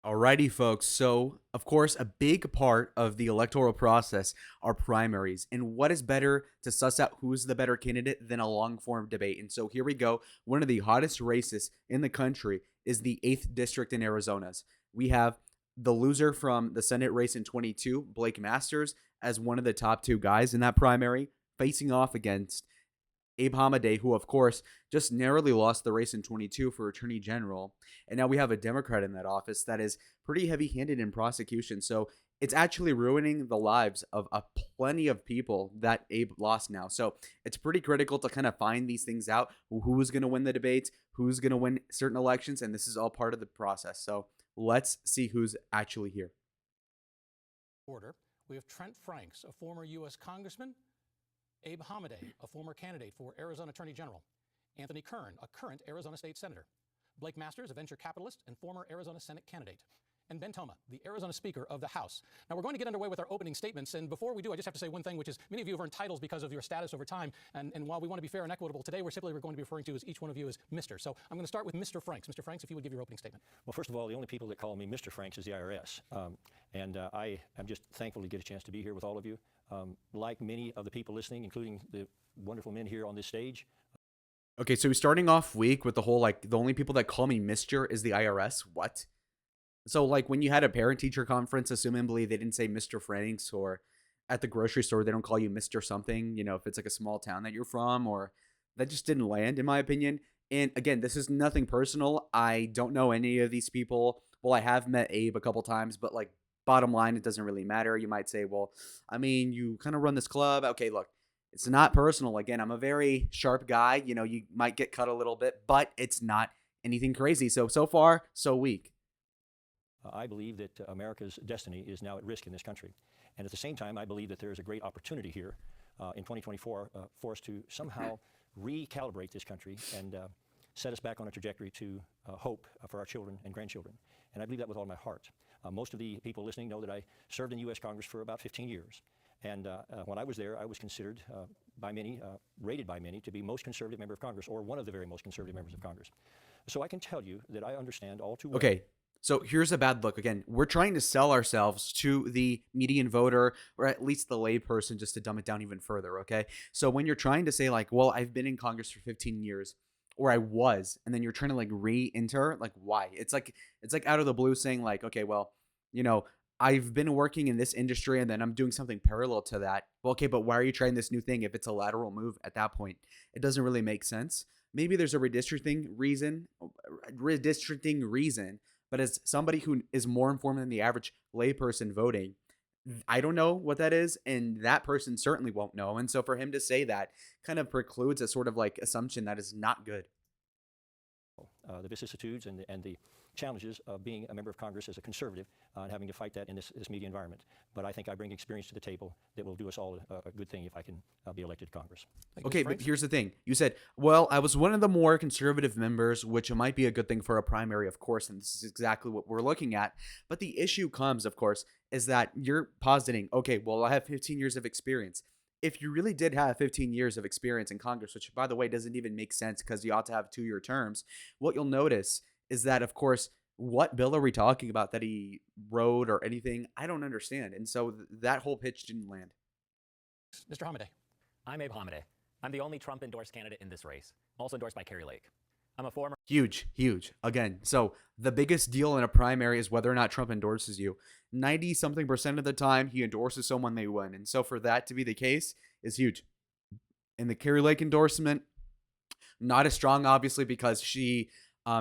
Alrighty, folks. So, of course, a big part of the electoral process are primaries. And what is better to suss out who's the better candidate than a long form debate? And so here we go. One of the hottest races in the country is the 8th district in Arizona's. We have the loser from the Senate race in 22, Blake Masters, as one of the top two guys in that primary, facing off against Hamadeh, who of course just narrowly lost the race in 22 for Attorney General, and now we have a Democrat in that office that is pretty heavy-handed in prosecution. So it's actually ruining the lives of a plenty of people that Abe lost now. So it's pretty critical to kind of find these things out: who's going to win the debates, who's going to win certain elections, and this is all part of the process. So let's see who's actually here. Order. We have Trent Franks, a former U.S. Congressman, Abe Hamadeh, a former candidate for Arizona Attorney General, Anthony Kern, a current Arizona State Senator, Blake Masters, a venture capitalist and former Arizona Senate candidate, and Ben Toma, the Arizona Speaker of the House. Now, we're going to get underway with our opening statements, and before we do, I just have to say one thing, which is many of you have earned titles because of your status over time, and while we want to be fair and equitable, today we're going to be referring to as each one of you as Mr. So I'm going to start with Mr. Franks. Mr. Franks, if you would give your opening statement. Well, first of all, the only people that call me Mr. Franks is the IRS, I am just thankful to get a chance to be here with all of you. Like many of the people listening, including the wonderful men here on this stage. Okay, so we're starting off week with the whole the only people that call me Mister is the IRS. What? So, when you had a parent-teacher conference, assumably they didn't say Mr. Franks, or at the grocery store, they don't call you Mr. something, if it's like a small town that you're from, or that just didn't land, in my opinion. And again, this is nothing personal. I don't know any of these people. Well, I have met Abe a couple times, but bottom line, it doesn't really matter. You might say, well, I mean, you kind of run this club. Okay, look, it's not personal. Again, I'm a very sharp guy. You might get cut a little bit, but it's not anything crazy. So far, so weak. I believe that America's destiny is now at risk in this country. And at the same time, I believe that there is a great opportunity here in 2024 for us to somehow recalibrate this country and set us back on a trajectory to hope for our children and grandchildren. And I believe that with all my heart. Most of the people listening know that I served in the U.S. Congress for about 15 years. And when I was there, I was considered by many, rated by many, to be most conservative member of Congress, or one of the very most conservative members of Congress. So I can tell you that I understand all too well. Okay. So here's a bad look. Again, we're trying to sell ourselves to the median voter, or at least the layperson, just to dumb it down even further, okay? So when you're trying to say well, I've been in Congress for 15 years, or I was, and then you're trying to re-enter, why? It's like out of the blue saying okay, well, I've been working in this industry and then I'm doing something parallel to that. Well, okay, but why are you trying this new thing if it's a lateral move at that point? It doesn't really make sense. Maybe there's a redistricting reason, but as somebody who is more informed than the average layperson voting, I don't know what that is, and that person certainly won't know. And so for him to say that kind of precludes a sort of assumption that is not good. The vicissitudes and the challenges of being a member of Congress as a conservative and having to fight that in this media environment. But I think I bring experience to the table that will do us all a good thing if I can be elected to Congress. Okay, but here's the thing. You said, well, I was one of the more conservative members, which might be a good thing for a primary, of course, and this is exactly what we're looking at. But the issue comes, of course, is that you're positing, okay, well, I have 15 years of experience. If you really did have 15 years of experience in Congress, which, by the way, doesn't even make sense because you ought to have 2-year terms, what you'll notice is that, of course, what bill are we talking about that he wrote or anything? I don't understand. And so that whole pitch didn't land. Mr. Hamadeh. I'm Abe Hamadeh. I'm the only Trump-endorsed candidate in this race. I'm also endorsed by Kari Lake. I'm a former... Huge. Again, so the biggest deal in a primary is whether or not Trump endorses you. 90-something% of the time, he endorses someone, they win. And so for that to be the case is huge. And the Kari Lake endorsement, not as strong, obviously, because she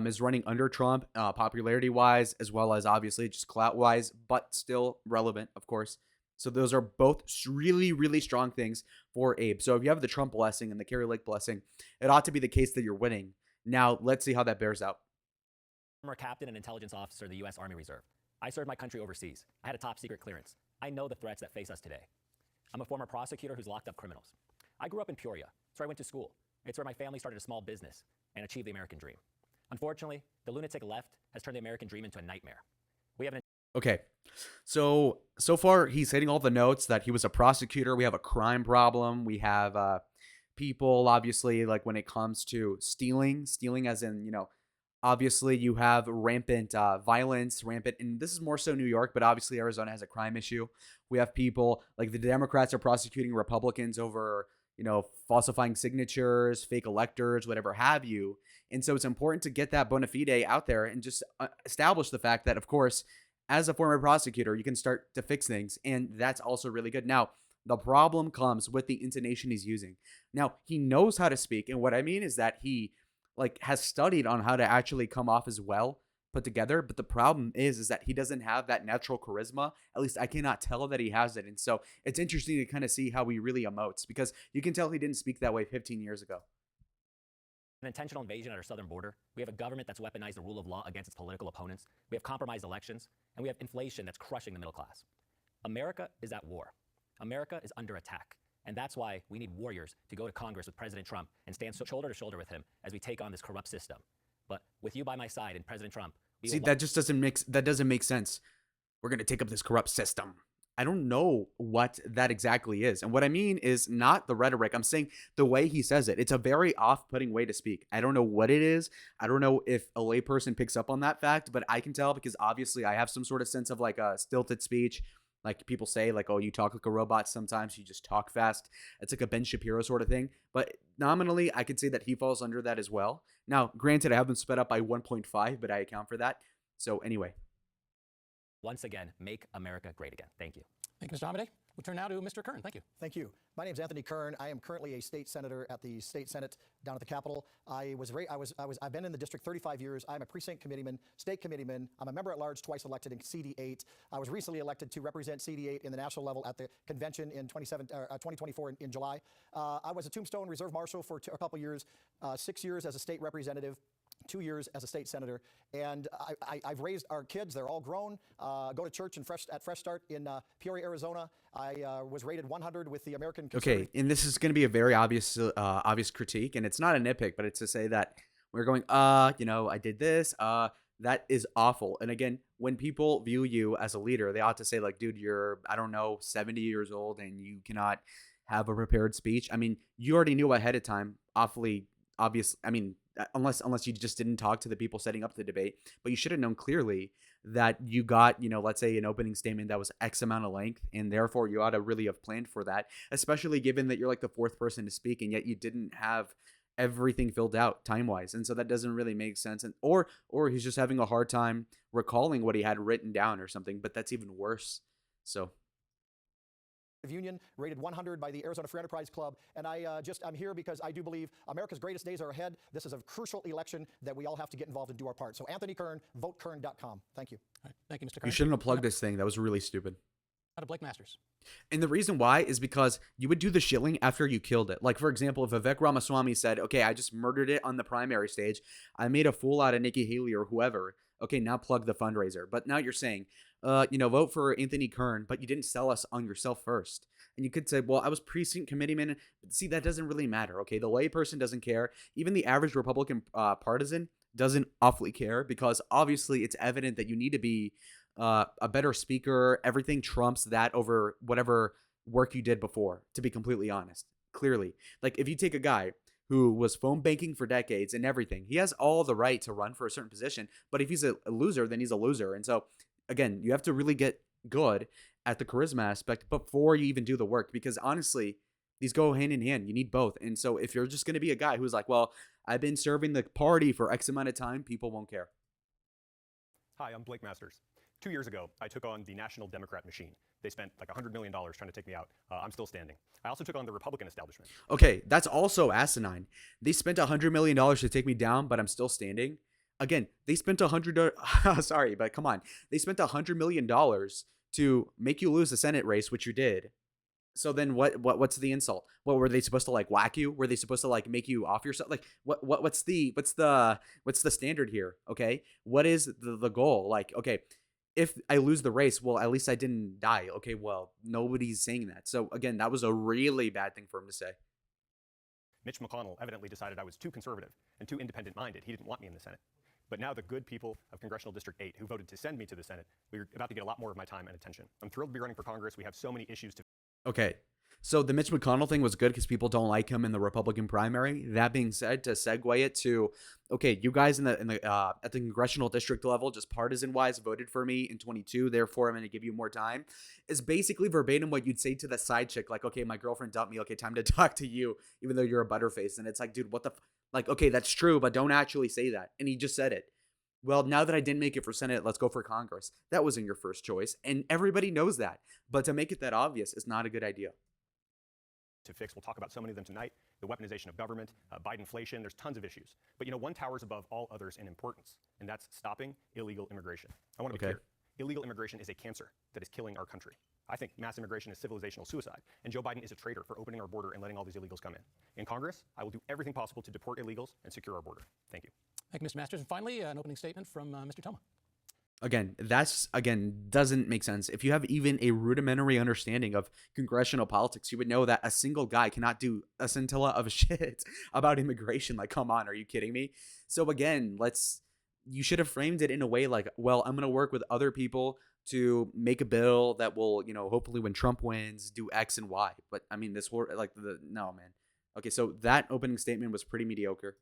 is running under Trump popularity-wise, as well as obviously just clout-wise, but still relevant, of course. So those are both really, really strong things for Abe. So if you have the Trump blessing and the Kari Lake blessing, it ought to be the case that you're winning. Now, let's see how that bears out. Former captain and intelligence officer of the U.S. Army Reserve. I served my country overseas. I had a top secret clearance. I know the threats that face us today. I'm a former prosecutor who's locked up criminals. I grew up in Peoria. It's where I went to school. It's where my family started a small business and achieved the American dream. Unfortunately, the lunatic left has turned the American dream into a nightmare. We have an... Okay, so far he's hitting all the notes that he was a prosecutor. We have a crime problem. We have people, obviously, when it comes to stealing as in, Obviously, you have rampant violence, rampant, and this is more so New York, but obviously Arizona has a crime issue. We have people like the Democrats are prosecuting Republicans over, falsifying signatures, fake electors, whatever have you. And so it's important to get that bona fide out there and just establish the fact that, of course, as a former prosecutor, you can start to fix things. And that's also really good. Now, the problem comes with the intonation he's using. Now, he knows how to speak. And what I mean is that he has studied on how to actually come off as well put together, but the problem is that he doesn't have that natural charisma. At least I cannot tell that he has it. And so it's interesting to kind of see how he really emotes, because you can tell he didn't speak that way 15 years ago. An intentional invasion at our southern border. We have a government that's weaponized the rule of law against its political opponents. We have compromised elections, and we have inflation that's crushing the middle class. America is at war. America is under attack. And that's why we need warriors to go to Congress with President Trump and stand shoulder to shoulder with him as we take on this corrupt system. But with you by my side and President Trump, that just doesn't make sense. We're going to take up this corrupt system. I don't know what that exactly is. And what I mean is not the rhetoric. I'm saying the way he says it. It's a very off-putting way to speak. I don't know what it is. I don't know if a layperson picks up on that fact, but I can tell because obviously I have some sort of sense of like a stilted speech. Like people say, like, oh, you talk like a robot. Sometimes you just talk fast. It's like a Ben Shapiro sort of thing. But nominally, I could say that he falls under that as well. Now, granted, I have them sped up by 1.5, but I account for that. So anyway. Once again, make America great again. Thank you. Thank you, Mr. Hamadeh. We'll turn now to Mr. Kern. Thank you. Thank you. My name is Anthony Kern. I am currently a state senator at the state senate down at the Capitol. I've been in the district 35 years. I'm a precinct committeeman, state committeeman. I'm a member at large, twice elected in CD8. I was recently elected to represent CD8 in the national level at the convention in 2024 in July. I was a Tombstone Reserve Marshal for a couple years, 6 years as a state representative, 2 years as a state senator, and I've raised our kids. They're all grown. Go to church at Fresh Start in Peoria, Arizona. I was rated 100 with the American Conservative. Okay, and this is going to be a very obvious critique, and it's not a nitpick, but it's to say that we're going, I did this. That is awful. And again, when people view you as a leader, they ought to say, like, dude, you're, 70 years old, and you cannot have a prepared speech. I mean, you already knew ahead of time, awfully obvious. I mean, unless you just didn't talk to the people setting up the debate, but you should have known clearly that you got, let's say an opening statement that was X amount of length, and therefore you ought to really have planned for that, especially given that you're like the fourth person to speak, and yet you didn't have everything filled out time-wise. And so that doesn't really make sense. And or he's just having a hard time recalling what he had written down or something, but that's even worse. So Union, rated 100 by the Arizona Free Enterprise Club, and I'm here because I do believe America's greatest days are ahead. This is a crucial election that we all have to get involved and do our part. So Anthony Kern, votekern.com. Thank you. All right. Thank you, Mr. Kern. You shouldn't have plugged this thing. That was really stupid. Out of Blake Masters. And the reason why is because you would do the shilling after you killed it. Like, for example, if Vivek Ramaswamy said, okay, I just murdered it on the primary stage, I made a fool out of Nikki Haley or whoever, okay, now plug the fundraiser. But now you're saying, vote for Anthony Kern, but you didn't sell us on yourself first. And you could say, well, I was precinct committeeman. See, that doesn't really matter, okay? The layperson doesn't care. Even the average Republican partisan doesn't awfully care, because obviously it's evident that you need to be a better speaker. Everything trumps that over whatever work you did before, to be completely honest. Clearly. Like, if you take a guy who was phone banking for decades and everything, he has all the right to run for a certain position. But if he's a loser, then he's a loser. And so, again, you have to really get good at the charisma aspect before you even do the work, because honestly, these go hand in hand. You need both. And so if you're just going to be a guy who's like, well, I've been serving the party for X amount of time, people won't care. Hi, I'm Blake Masters. 2 years ago, I took on the National Democrat machine. They spent like $100 million trying to take me out. I'm still standing. I also took on the Republican establishment. Okay, that's also asinine. They spent $100 million to take me down, but I'm still standing. Again, they spent sorry, but come on. They spent $100 million to make you lose the Senate race, which you did. So then what's the insult? What were they supposed to like whack you? Were they supposed to like make you off yourself? Like what's the standard here? Okay. What is the goal? Like, okay, if I lose the race, well, at least I didn't die. Okay. Well, nobody's saying that. So again, that was a really bad thing for him to say. Mitch McConnell evidently decided I was too conservative and too independent minded. He didn't want me in the Senate. But now the good people of Congressional District 8 who voted to send me to the Senate, we're about to get a lot more of my time and attention. I'm thrilled to be running for Congress. We have so many issues to... Okay, So the Mitch McConnell thing was good because people don't like him in the Republican primary. That being said, to segue it to, okay, you guys at the congressional district level, just partisan wise, voted for me in 22. Therefore, I'm going to give you more time. Is basically verbatim what you'd say to the side chick, like, okay, my girlfriend dumped me. Okay, time to talk to you, even though you're a butterface. And it's like, dude, what the, like, okay, that's true, but don't actually say that. And he just said it. Well, now that I didn't make it for Senate, let's go for Congress. That wasn't your first choice, and everybody knows that. But to make it that obvious is not a good idea. To fix. We'll talk about so many of them tonight. The weaponization of government, Biden inflation, there's tons of issues. But you know, one towers above all others in importance, and that's stopping illegal immigration. I want to be clear. Illegal immigration is a cancer that is killing our country. I think mass immigration is civilizational suicide, and Joe Biden is a traitor for opening our border and letting all these illegals come in. In Congress, I will do everything possible to deport illegals and secure our border. Thank you. Thank you, Mr. Masters. And finally, an opening statement from Mr. Toma. Again, doesn't make sense. If you have even a rudimentary understanding of congressional politics, you would know that a single guy cannot do a scintilla of shit about immigration. Like, come on, are you kidding me? So again, you should have framed it in a way like, well, I'm going to work with other people to make a bill that will, hopefully when Trump wins, do X and Y. But I mean, no, man. Okay, so that opening statement was pretty mediocre.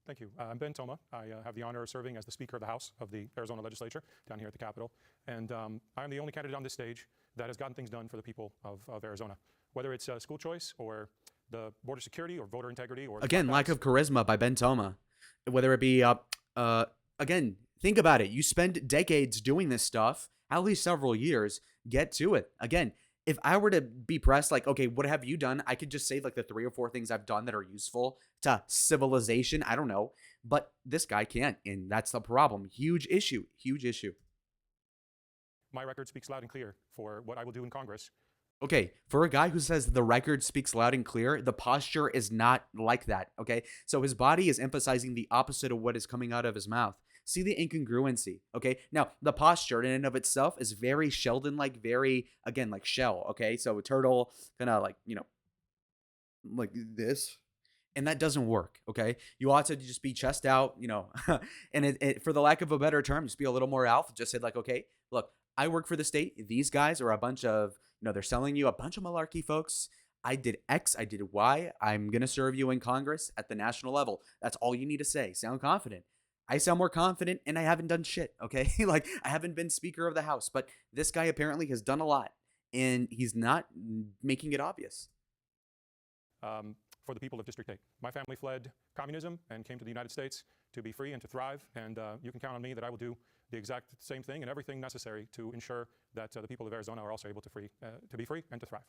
Thank you. I'm Ben Toma. I have the honor of serving as the Speaker of the House of the Arizona Legislature down here at the Capitol. And I'm the only candidate on this stage that has gotten things done for the people of Arizona, whether it's school choice or the border security or voter integrity. Or again, lack of charisma by Ben Toma. Whether it be, again, think about it. You spend decades doing this stuff, at least several years. Get to it. Again, if I were to be pressed, like, okay, what have you done? I could just say like the 3 or 4 things I've done that are useful to civilization. I don't know. But this guy can't. And that's the problem. Huge issue. Huge issue. My record speaks loud and clear for what I will do in Congress. Okay, for a guy who says the record speaks loud and clear, the posture is not like that, okay? So his body is emphasizing the opposite of what is coming out of his mouth. See the incongruency, okay? Now, the posture in and of itself is very Sheldon-like, very, again, like shell, okay? So a turtle, kind of like, like this. And that doesn't work, okay? You ought to just be chest out, and it for the lack of a better term, just be a little more alpha. Just say like, okay, look, I work for the state. These guys are a bunch of, they're selling you a bunch of malarkey folks. I did X, I did Y. I'm going to serve you in Congress at the national level. That's all you need to say. Sound confident. I sound more confident, and I haven't done shit, okay? Like, I haven't been Speaker of the House, but this guy apparently has done a lot, and he's not making it obvious. For the people of District 8. My family fled communism and came to the United States to be free and to thrive, and you can count on me that I will do the exact same thing and everything necessary to ensure that the people of Arizona are also able to be free and to thrive.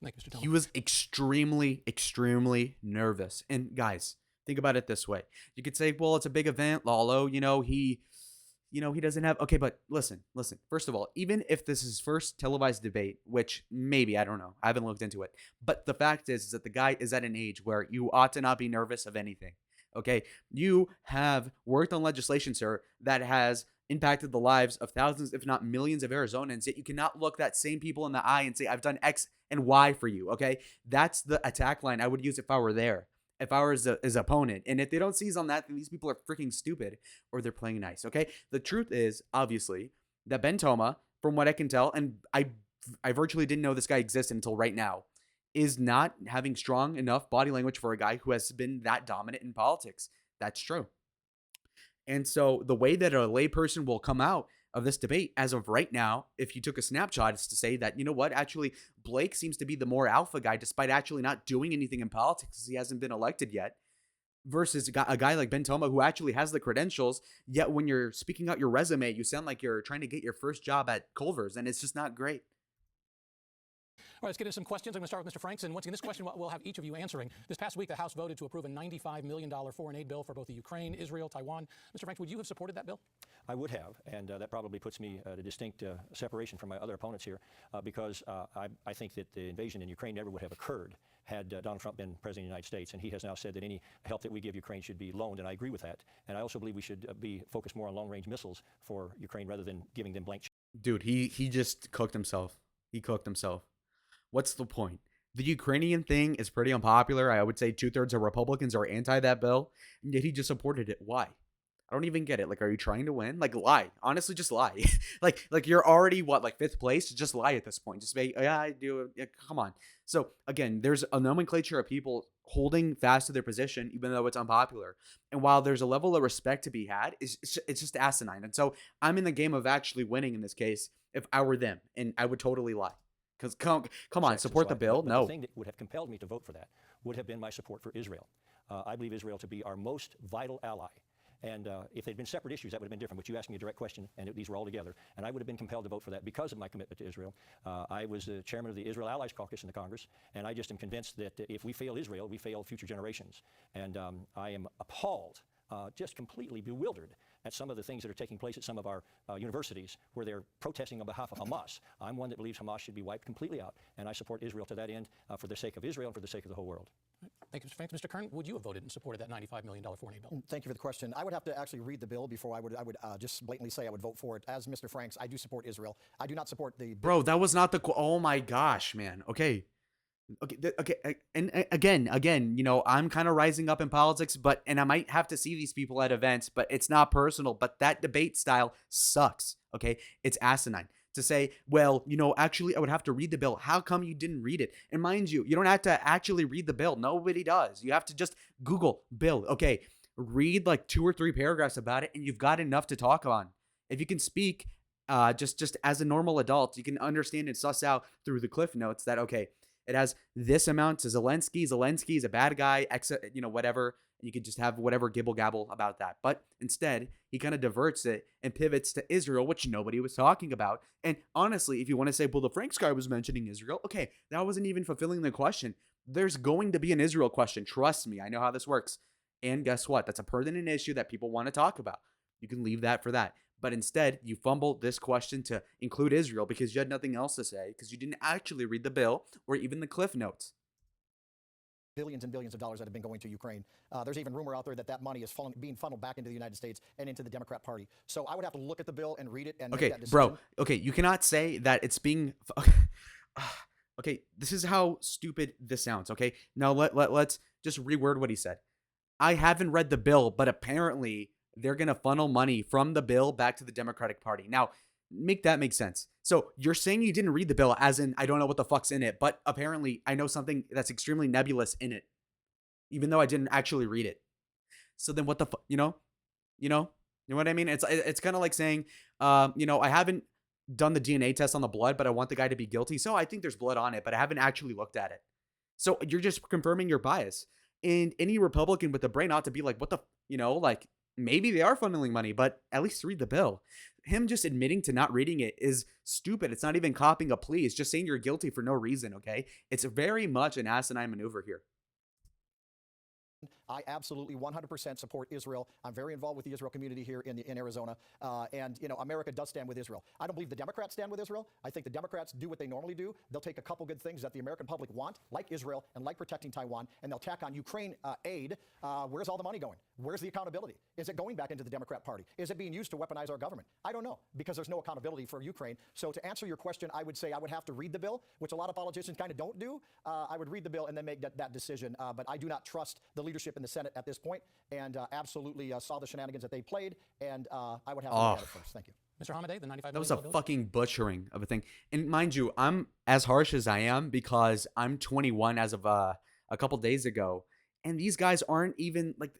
Thank you, Mr. Toma. He was extremely, extremely nervous. And guys, think about it this way. You could say, well, it's a big event, Lalo, he doesn't have, okay, but listen. First of all, even if this is his first televised debate, which maybe, I don't know, I haven't looked into it, but the fact is that the guy is at an age where you ought to not be nervous of anything, okay? You have worked on legislation, sir, that has impacted the lives of thousands, if not millions of Arizonans, yet you cannot look that same people in the eye and say, I've done X and Y for you, okay? That's the attack line I would use if I were there. If I was his opponent. And if they don't seize on that, then these people are freaking stupid or they're playing nice, okay? The truth is, obviously, that Ben Toma, from what I can tell, and I virtually didn't know this guy existed until right now, is not having strong enough body language for a guy who has been that dominant in politics. That's true. And so the way that a layperson will come out of this debate as of right now, if you took a snapshot, is to say that, you know what, actually, Blake seems to be the more alpha guy despite actually not doing anything in politics because he hasn't been elected yet, versus a guy like Ben Toma who actually has the credentials, yet when you're speaking out your resume, you sound like you're trying to get your first job at Culver's, and it's just not great. All right, let's get into some questions. I'm going to start with Mr. Franks. And once again, this question we'll have each of you answering. This past week, the House voted to approve a $95 million foreign aid bill for both the Ukraine, Israel, Taiwan. Mr. Franks, would you have supported that bill? I would have, and that probably puts me at a distinct separation from my other opponents here, because I think that the invasion in Ukraine never would have occurred had Donald Trump been president of the United States, and he has now said that any help that we give Ukraine should be loaned, and I agree with that. And I also believe we should be focused more on long-range missiles for Ukraine rather than giving them blank. Dude, he just cooked himself. He cooked himself. What's the point? The Ukrainian thing is pretty unpopular. I would say 2/3 of Republicans are anti that bill, and yet he just supported it. Why? I don't even get it. Like, are you trying to win? Like, lie. Honestly, just lie. like you're already what, like fifth place? Just lie at this point. Just say, yeah, I do. Yeah, come on. So again, there's a nomenclature of people holding fast to their position, even though it's unpopular. And while there's a level of respect to be had, it's just asinine. And so I'm in the game of actually winning in this case if I were them, and I would totally lie. Because come on, Checks support the like bill? that. But No. the thing that would have compelled me to vote for that would have been my support for Israel. I believe Israel to be our most vital ally. And if they'd been separate issues, that would have been different. But you asked me a direct question, and these were all together. And I would have been compelled to vote for that because of my commitment to Israel. I was the chairman of the Israel Allies Caucus in the Congress, and I just am convinced that if we fail Israel, we fail future generations. And I am appalled, just completely bewildered at some of the things that are taking place at some of our universities where they're protesting on behalf of Hamas. I'm one that believes Hamas should be wiped completely out, and I support Israel to that end for the sake of Israel and for the sake of the whole world. Thank you, Mr. Franks. Mr. Kern, would you have voted in support of that $95 million foreign aid bill? Thank you for the question. I would have to actually read the bill before I would just blatantly say I would vote for it. As Mr. Franks, I do support Israel. I do not support the Bro, that was not the oh my gosh, man. Okay. And again, you know, I'm kind of rising up in politics, and I might have to see these people at events, but it's not personal, but that debate style sucks. Okay. It's asinine to say, well, you know, actually I would have to read the bill. How come you didn't read it? And mind you, you don't have to actually read the bill. Nobody does. You have to just Google bill. Okay. Read like 2 or 3 paragraphs about it, and you've got enough to talk on. If you can speak, just as a normal adult, you can understand and suss out through the cliff notes that, okay, it has this amount to Zelensky. Zelensky is a bad guy, you know, whatever. You could just have whatever gibble gabble about that. But instead, he kind of diverts it and pivots to Israel, which nobody was talking about. And honestly, if you want to say, well, the Franks guy was mentioning Israel, okay, that wasn't even fulfilling the question. There's going to be an Israel question. Trust me, I know how this works. And guess what? That's a pertinent issue that people want to talk about. You can leave that for that. But instead, you fumbled this question to include Israel because you had nothing else to say because you didn't actually read the bill or even the cliff notes. Billions and billions of dollars that have been going to Ukraine. There's even rumor out there that money is being funneled back into the United States and into the Democrat Party. So I would have to look at the bill and read it and make that decision. Bro. Okay, you cannot say that it's being... Okay, this is how stupid this sounds, okay? Now let's just reword what he said. I haven't read the bill, but apparently they're going to funnel money from the bill back to the Democratic Party. Now, make that make sense. So you're saying you didn't read the bill as in I don't know what the fuck's in it, but apparently I know something that's extremely nebulous in it, even though I didn't actually read it. So then what the fuck, you know what I mean? It's kind of like saying, you know, I haven't done the DNA test on the blood, but I want the guy to be guilty. So I think there's blood on it, but I haven't actually looked at it. So you're just confirming your bias. And any Republican with a brain ought to be like, what the, you know, like, maybe they are funneling money, but at least read the bill. Him just admitting to not reading it is stupid. It's not even copying a plea. It's just saying you're guilty for no reason, okay? It's very much an asinine maneuver here. I absolutely 100% support Israel. I'm very involved with the Israel community here in Arizona. And, you know, America does stand with Israel. I don't believe the Democrats stand with Israel. I think the Democrats do what they normally do. They'll take a couple good things that the American public want, like Israel and like protecting Taiwan, and they'll tack on Ukraine aid. Where's all the money going? Where's the accountability? Is it going back into the Democrat Party? Is it being used to weaponize our government? I don't know, because there's no accountability for Ukraine. So to answer your question, I would say I would have to read the bill, which a lot of politicians kind of don't do. I would read the bill and then make that decision. But I do not trust the leadership in the Senate at this point, and absolutely saw the shenanigans that they played, and I would have to look at it first. Thank you. Mr. Hamadeh, the $95 million That was a bill? fucking butchering of a thing. And mind you, I'm as harsh as I am because I'm 21 as of a couple days ago, and these guys aren't even like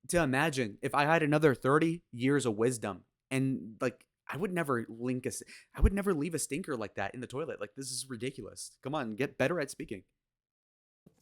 to imagine if I had another 30 years of wisdom and like I would never leave a stinker like that in the toilet. Like, this is ridiculous. Come on, get better at speaking.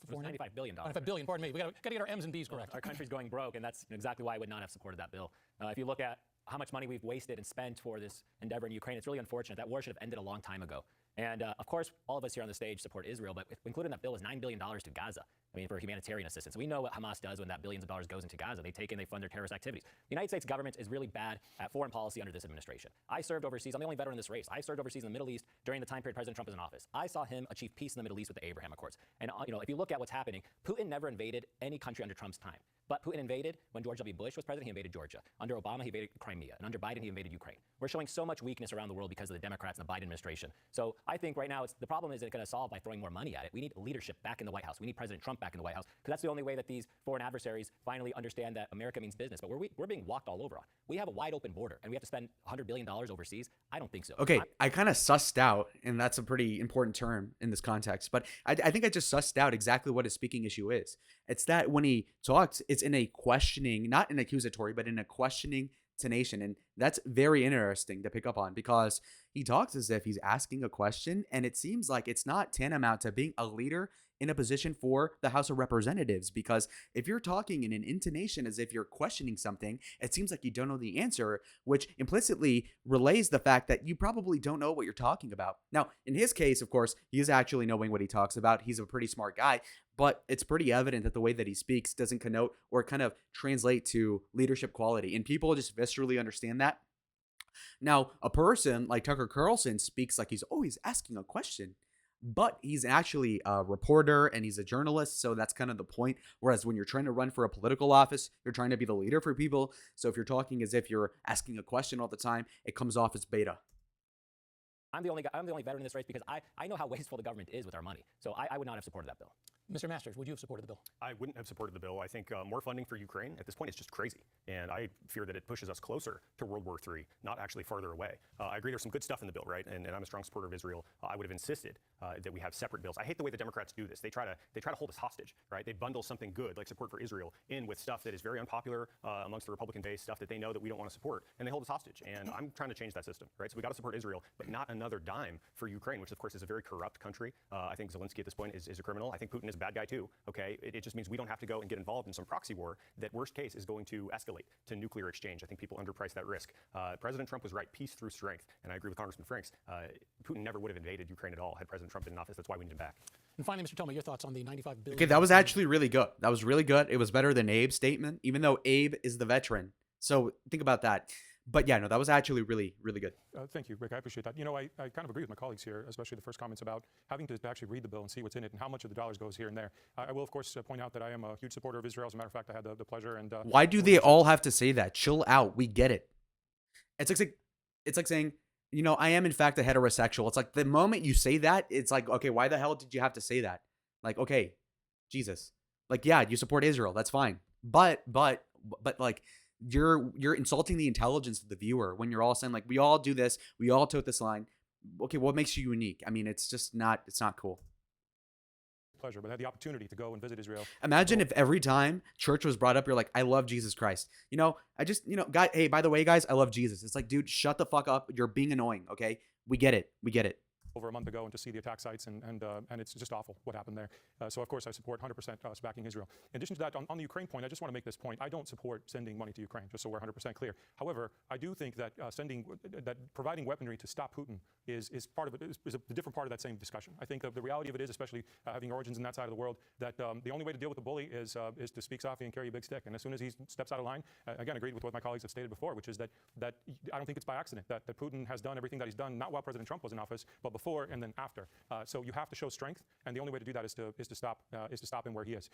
It was $95 billion. $95 billion, pardon me. We got to get our M's and B's correct. Our country's going broke, and that's exactly why I would not have supported that bill. If you look at how much money we've wasted and spent for this endeavor in Ukraine, it's really unfortunate. That war should have ended a long time ago. And of course, all of us here on the stage support Israel, but included in that bill is $9 billion to Gaza. I mean, for humanitarian assistance. We know what Hamas does when that billions of dollars goes into Gaza. They take in, they fund their terrorist activities. The United States government is really bad at foreign policy under this administration. I served overseas. I'm the only veteran in this race. I served overseas in the Middle East during the time period President Trump was in office. I saw him achieve peace in the Middle East with the Abraham Accords. And you know, if you look at what's happening, Putin never invaded any country under Trump's time. But Putin invaded when George W. Bush was president. He invaded Georgia. Under Obama, he invaded Crimea. And under Biden, he invaded Ukraine. We're showing so much weakness around the world because of the Democrats and the Biden administration. So I think right now the problem isn't going to solve by throwing more money at it. We need leadership back in the White House. We need President Trump back in the White House, because that's the only way that these foreign adversaries finally understand that America means business. But we're being walked all over on. We have a wide open border, and we have to spend $100 billion overseas. I don't think so. Okay, I kind of sussed out, and that's a pretty important term in this context, but I think I just sussed out exactly what his speaking issue is. It's that when he talks, it's in a questioning, not an accusatory, but in a questioning tonation. And that's very interesting to pick up on, because he talks as if he's asking a question, and it seems like it's not tantamount to being a leader in a position for the House of Representatives. Because if you're talking in an intonation as if you're questioning something, it seems like you don't know the answer, which implicitly relays the fact that you probably don't know what you're talking about. Now, in his case, of course, he is actually knowing what he talks about. He's a pretty smart guy, but it's pretty evident that the way that he speaks doesn't connote or kind of translate to leadership quality. And people just viscerally understand that. Now, a person like Tucker Carlson speaks like he's always asking a question, but he's actually a reporter and he's a journalist. So that's kind of the point. Whereas when you're trying to run for a political office, you're trying to be the leader for people. So if you're talking as if you're asking a question all the time, it comes off as beta. I'm the only veteran in this race because I know how wasteful the government is with our money. So I would not have supported that bill. Mr. Masters, would you have supported the bill? I wouldn't have supported the bill. I think more funding for Ukraine at this point is just crazy. And I fear that it pushes us closer to World War III, not actually farther away. I agree there's some good stuff in the bill, right? And I'm a strong supporter of Israel. I would have insisted that we have separate bills. I hate the way the Democrats do this. They try to hold us hostage, right? They bundle something good, like support for Israel, in with stuff that is very unpopular amongst the Republican base, stuff that they know that we don't want to support, and they hold us hostage. And I'm trying to change that system, right? So we got to support Israel, but not another dime for Ukraine, which of course is a very corrupt country. I think Zelensky at this point is a criminal. I think Putin is a bad guy too. Okay, it just means we don't have to go and get involved in some proxy war that, worst case, is going to escalate to nuclear exchange. I think people underprice that risk. President Trump was right, peace through strength, and I agree with Congressman Franks. Putin never would have invaded Ukraine at all had President Trump been in office. That's why we need him back. And finally, Mr. Toma, your thoughts on the $95 billion? Okay, that was actually really good. That was really good. It was better than Abe's statement, even though Abe is the veteran. So think about that. But yeah, no, that was actually really, really good. Thank you, Rick. I appreciate that. You know, I kind of agree with my colleagues here, especially the first comments about having to actually read the bill and see what's in it and how much of the dollars goes here and there. I will, of course, point out that I am a huge supporter of Israel. As a matter of fact, I had the pleasure and... Why do they all have to say that? Chill out. We get it. It's like saying, you know, I am in fact a heterosexual. It's like the moment you say that, it's like, okay, why the hell did you have to say that? Like, okay, Jesus. Like, yeah, you support Israel. That's fine. But like, you're insulting the intelligence of the viewer when you're all saying like, we all do this, we all tote this line. Okay, what makes you unique? I mean, it's not cool. Pleasure, but I had the opportunity to go and visit Israel. Imagine if every time church was brought up, you're like, I love Jesus Christ. You know, God, hey, by the way, guys, I love Jesus. It's like, dude, shut the fuck up. You're being annoying. Okay, we get it. Over a month ago, and to see the attack sites, and it's just awful what happened there. So of course I support 100% us backing Israel. In addition to that, on the Ukraine point, I just want to make this point. I don't support sending money to Ukraine, just so we're 100% clear. However, I do think that providing weaponry to stop Putin is part of it, is a different part of that same discussion. I think the reality of it is, especially having origins in that side of the world, that the only way to deal with the bully is to speak softly and carry a big stick. And as soon as he steps out of line, again, agreed with what my colleagues have stated before, which is that I don't think it's by accident that Putin has done everything that he's done, not while President Trump was in office, but before and then after. So you have to show strength, and the only way to do that is to stop him where he is.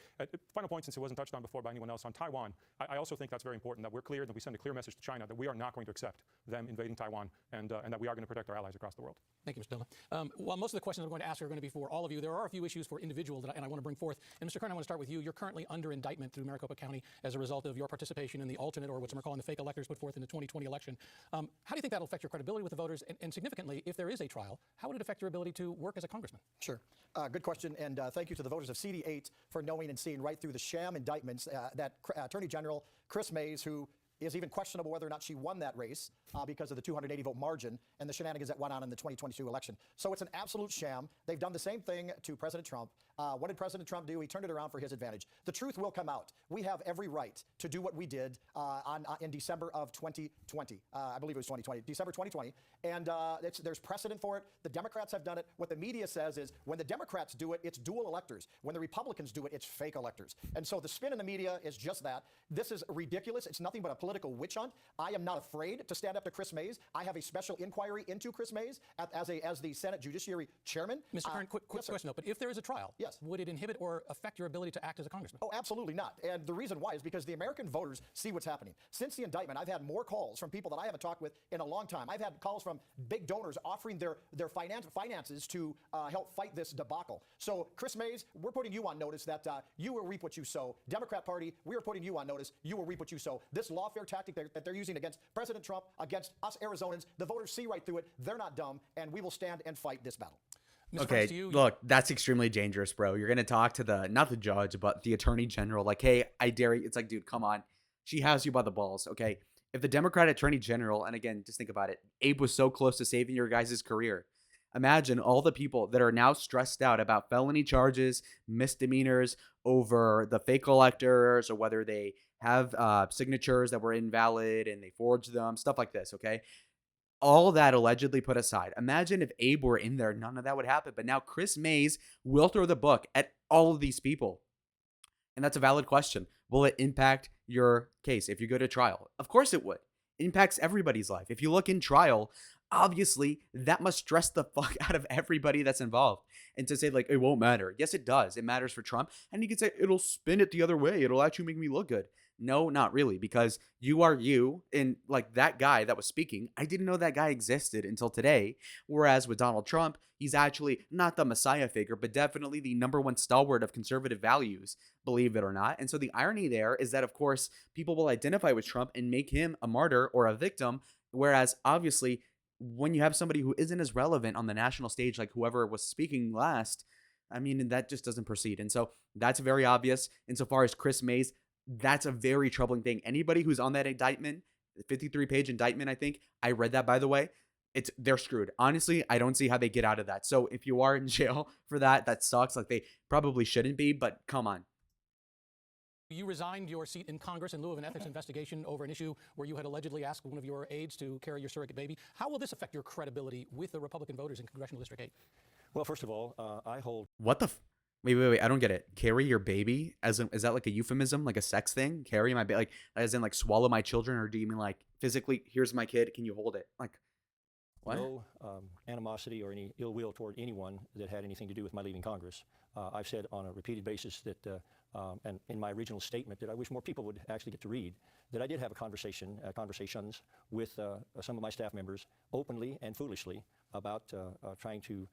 Final point, since it wasn't touched on before by anyone else, on Taiwan, I also think that's very important that we're clear, that we send a clear message to China that we are not going to accept them invading Taiwan, and that we are going to protect our allies across the world. Thank you, Mr. Dillon. Well, most of the questions I'm going to ask are going to be for all of you. There are a few issues for individuals that I want to bring forth. And Mr. Kern, I want to start with you. You're currently under indictment through Maricopa County as a result of your participation in the alternate, or what some are calling the fake electors put forth in the 2020 election. How do you think that'll affect your credibility with the voters? And significantly, if there is a trial, how would it affect your ability to work as a congressman? Sure. Good question, and thank you to the voters of CD8 for knowing and seeing right through the sham indictments that Attorney General Chris Mays, who is even questionable whether or not she won that race because of the 280 vote margin and the shenanigans that went on in the 2022 election. So it's an absolute sham. They've done the same thing to President Trump. What did President Trump do? He turned it around for his advantage. The truth will come out. We have every right to do what we did in December of 2020. I believe it was 2020, December 2020. And there's precedent for it. The Democrats have done it. What the media says is when the Democrats do it, it's dual electors. When the Republicans do it, it's fake electors. And so the spin in the media is just that. This is ridiculous. It's nothing but a political political witch hunt. I am not afraid to stand up to Chris Mays. I have a special inquiry into Chris Mays as the Senate Judiciary Chairman. Mr. Kern, quick question though, but if there is a trial, yes, would it inhibit or affect your ability to act as a congressman? Oh, absolutely not. And the reason why is because the American voters see what's happening. Since the indictment, I've had more calls from people that I haven't talked with in a long time. I've had calls from big donors offering their finances to help fight this debacle. So, Chris Mays, we're putting you on notice that you will reap what you sow. Democrat Party, we are putting you on notice. You will reap what you sow. This lawfare tactic that they're using against President Trump, against us Arizonans, the voters see right through it. They're not dumb, and we will stand and fight this battle. Mr. Okay, Pence, look, that's extremely dangerous, bro. You're going to talk to not the judge, but the attorney general. Like, hey, I dare you. It's like, dude, come on. She has you by the balls, okay? If the Democrat attorney general, and again, just think about it, Abe was so close to saving your guys' career. Imagine all the people that are now stressed out about felony charges, misdemeanors over the fake electors, or whether they have signatures that were invalid and they forged them, stuff like this, okay? All that allegedly put aside. Imagine if Abe were in there, none of that would happen. But now Chris Mays will throw the book at all of these people. And that's a valid question. Will it impact your case if you go to trial? Of course it would. It impacts everybody's life. If you look in trial, obviously that must stress the fuck out of everybody that's involved. And to say like, it won't matter. Yes, it does. It matters for Trump. And you can say, it'll spin it the other way. It'll actually make me look good. No, not really, because you are you, and like that guy that was speaking, I didn't know that guy existed until today. Whereas with Donald Trump, he's actually not the messiah figure, but definitely the number one stalwart of conservative values, believe it or not. And so the irony there is that, of course, people will identify with Trump and make him a martyr or a victim, whereas obviously when you have somebody who isn't as relevant on the national stage, like whoever was speaking last, I mean, that just doesn't proceed. And so that's very obvious. Insofar as Chris Mays, that's a very troubling thing. Anybody who's on that indictment, the 53-page indictment, I think, I read that, by the way, they're screwed. Honestly, I don't see how they get out of that. So if you are in jail for that, that sucks. Like, they probably shouldn't be, but come on. You resigned your seat in Congress in lieu of an ethics investigation over an issue where you had allegedly asked one of your aides to carry your surrogate baby. How will this affect your credibility with the Republican voters in Congressional District 8? Well, first of all, I hold... What the... Wait. I don't get it. Carry your baby? Is that like a euphemism, like a sex thing? Carry my baby, like as in like swallow my children, or do you mean like physically? Here's my kid. Can you hold it? Like what? No animosity or any ill will toward anyone that had anything to do with my leaving Congress. I've said on a repeated basis that, and in my original statement that I wish more people would actually get to read, that I did have conversations with some of my staff members openly and foolishly about trying to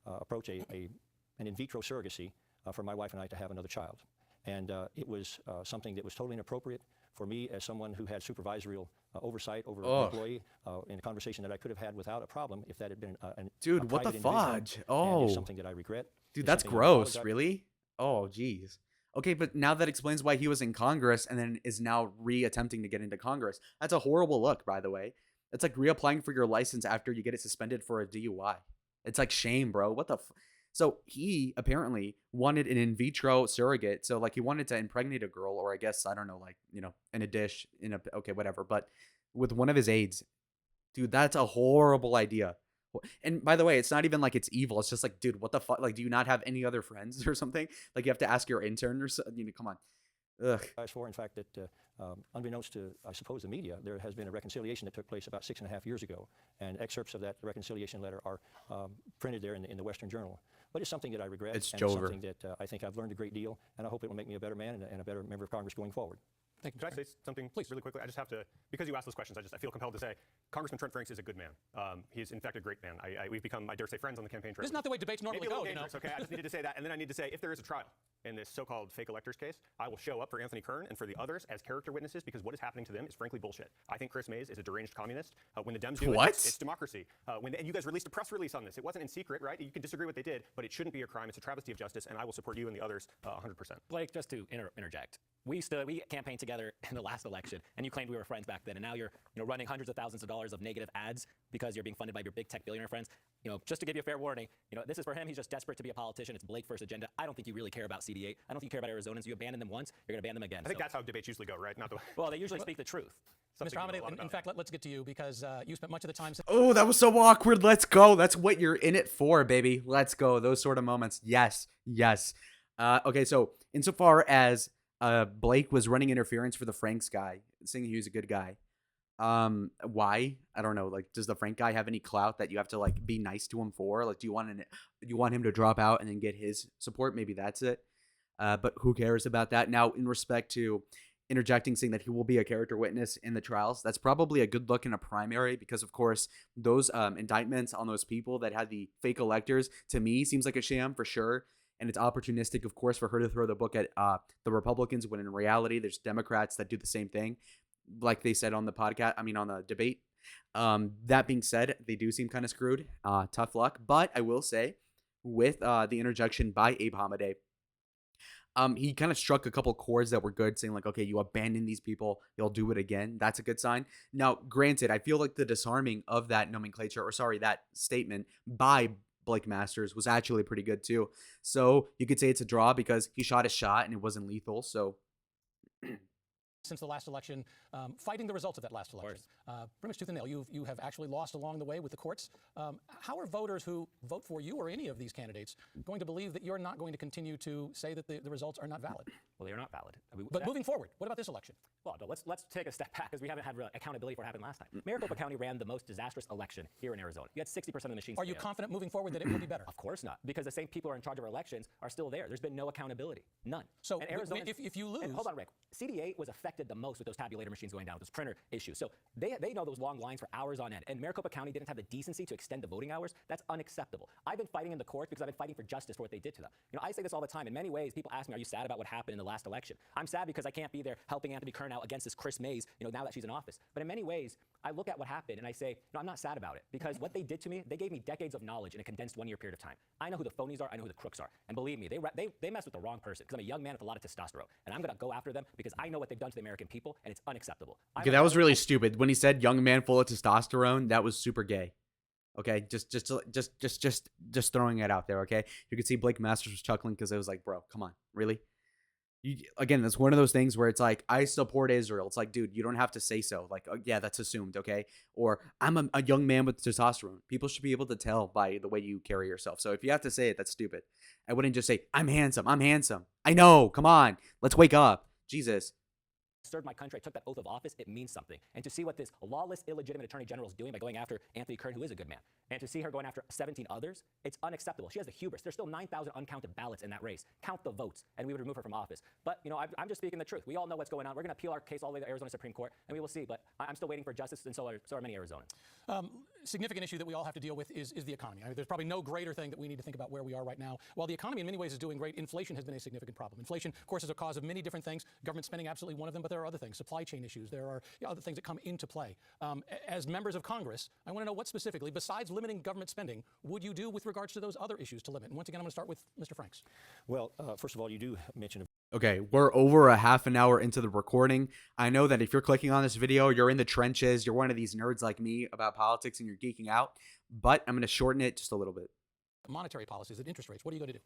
approach an in vitro surrogacy for my wife and I to have another child. And it was something that was totally inappropriate for me as someone who had supervisorial oversight over an employee in a conversation that I could have had without a problem if that had been dude, a what the fudge? And it's something that I regret. Dude, that's gross. Really? Oh, geez. Okay, but now that explains why he was in Congress and then is now re-attempting to get into Congress. That's a horrible look, by the way. It's like reapplying for your license after you get it suspended for a DUI. It's like shame, bro. What the So he apparently wanted an in vitro surrogate. So like he wanted to impregnate a girl, or I guess, I don't know, like, you know, in a dish, okay, whatever. But with one of his aides, dude, that's a horrible idea. And by the way, it's not even like it's evil. It's just like, dude, what the fuck? Like, do you not have any other friends or something? Like you have to ask your intern or something. You know, come on. Ugh. For, in fact, that unbeknownst to, I suppose, the media, there has been a reconciliation that took place about 6.5 years ago. And excerpts of that reconciliation letter are printed there in the Western Journal. But it's something that I regret. It's and Jover. Something that I think I've learned a great deal, and I hope it will make me a better man and a better member of Congress going forward. Thank you. Can I say something really quickly? I just have to, because you asked those questions, I feel compelled to say, Congressman Trent Franks is a good man. He's in fact a great man. We've become, I dare say, friends on the campaign trail. This is not the way debates normally Maybe a go, little dangerous, okay? I just needed to say that. And then I need to say, if there is a trial in this so-called fake electors case, I will show up for Anthony Kern and for the others as character witnesses, because what is happening to them is frankly bullshit. I think Chris Mays is a deranged communist. When the Dems do it, it's democracy. And you guys released a press release on this. It wasn't in secret, right? You can disagree what they did, but it shouldn't be a crime. It's a travesty of justice, and I will support you and the others 100%. Blake, just to interject, we campaigned together in the last election, and you claimed we were friends back then, and now you're running hundreds of thousands of dollars of negative ads because you're being funded by your big tech billionaire friends. Just to give you a fair warning, this is for him. He's just desperate to be a politician. It's Blake first agenda. I don't think you really care about CD8. I don't think you care about Arizonans. You abandon them once, you're going to ban them again. I think that's how debates usually go, right? Not the way. Well, they usually speak the truth. Mr. Hamadeh, in fact, let's get to you, because you spent much of the time... Oh, that was so awkward. Let's go. That's what you're in it for, baby. Let's go. Those sort of moments. Yes. Okay, so insofar as Blake was running interference for the Franks guy, saying he was a good guy. Why? I don't know. Like, does the Frank guy have any clout that you have to like be nice to him for? Like, do you want him to drop out and then get his support? Maybe that's it. But who cares about that? Now, in respect to interjecting, saying that he will be a character witness in the trials, that's probably a good look in a primary because, of course, those indictments on those people that had the fake electors, to me, seems like a sham for sure. And it's opportunistic, of course, for her to throw the book at the Republicans when in reality, there's Democrats that do the same thing, like they said on the podcast, on the debate. That being said, they do seem kind of screwed. Tough luck. But I will say, with the interjection by Abe Hamadeh, he kind of struck a couple chords that were good, saying like, okay, you abandon these people, you'll do it again. That's a good sign. Now, granted, I feel like the disarming of that that statement by Blake Masters was actually pretty good too. So you could say it's a draw because he shot his shot and it wasn't lethal. So since the last election, fighting the results of that last election. Pretty much tooth and nail. You have actually lost along the way with the courts. How are voters who vote for you or any of these candidates going to believe that you're not going to continue to say that the results are not valid? Well, they are not valid. But moving forward, what about this election? Well, no, let's take a step back because we haven't had accountability for what happened last time. Maricopa County ran the most disastrous election here in Arizona. You had 60% of the machines. Are you confident moving forward that it will be better? Of course not, because the same people who are in charge of our elections are still there. There's been no accountability, none. So and Arizona, if you lose, hold on, Rick. CD8 was affected the most with those tabulator machines going down, with those printer issues. So they know those long lines for hours on end. And Maricopa County didn't have the decency to extend the voting hours. That's unacceptable. I've been fighting in the courts because I've been fighting for justice for what they did to them. I say this all the time. In many ways, people ask me, are you sad about what happened in the last election? I'm sad because I can't be there helping Anthony Kern out against this Chris Mays, now that she's in office. But in many ways, I look at what happened and I say, no, I'm not sad about it because what they did to me, they gave me decades of knowledge in a condensed 1 year period of time. I know who the phonies are. I know who the crooks are. And believe me, they mess with the wrong person because I'm a young man with a lot of testosterone. And I'm going to go after them because I know what they've done to the American people and it's unacceptable. Okay, that was really stupid. When he said young man full of testosterone, that was super gay. Okay, just throwing it out there. Okay, you could see Blake Masters was chuckling because it was like, bro, come on, really? Again, that's one of those things where it's like, I support Israel. It's like, dude, you don't have to say so. Like, yeah, that's assumed, okay? Or I'm a young man with testosterone. People should be able to tell by the way you carry yourself. So if you have to say it, that's stupid. I wouldn't just say, I'm handsome. I know, come on, let's wake up. Jesus. Served my country, I took that oath of office, it means something. And to see what this lawless, illegitimate attorney general is doing by going after Anthony Kern, who is a good man, and to see her going after 17 others, it's unacceptable. She has the hubris. There's still 9,000 uncounted ballots in that race. Count the votes, and we would remove her from office. But, I'm just speaking the truth. We all know what's going on. We're going to appeal our case all the way to the Arizona Supreme Court, and we will see. But I'm still waiting for justice, and so are many Arizonans. Significant issue that we all have to deal with is the economy. There's probably no greater thing that we need to think about where we are right now. While the economy in many ways is doing great, inflation has been a significant problem. Inflation, of course, is a cause of many different things. Government spending, absolutely one of them, but there are other things. Supply chain issues. There are other things that come into play. As members of Congress, I want to know what specifically, besides limiting government spending, would you do with regards to those other issues to limit? And once again, I'm going to start with Mr. Franks. Well, first of all, you do mention Okay, we're over a half an hour into the recording. I know that if you're clicking on this video, you're in the trenches, you're one of these nerds like me about politics and you're geeking out, but I'm going to shorten it just a little bit. Monetary policies and interest rates, what are you going to do?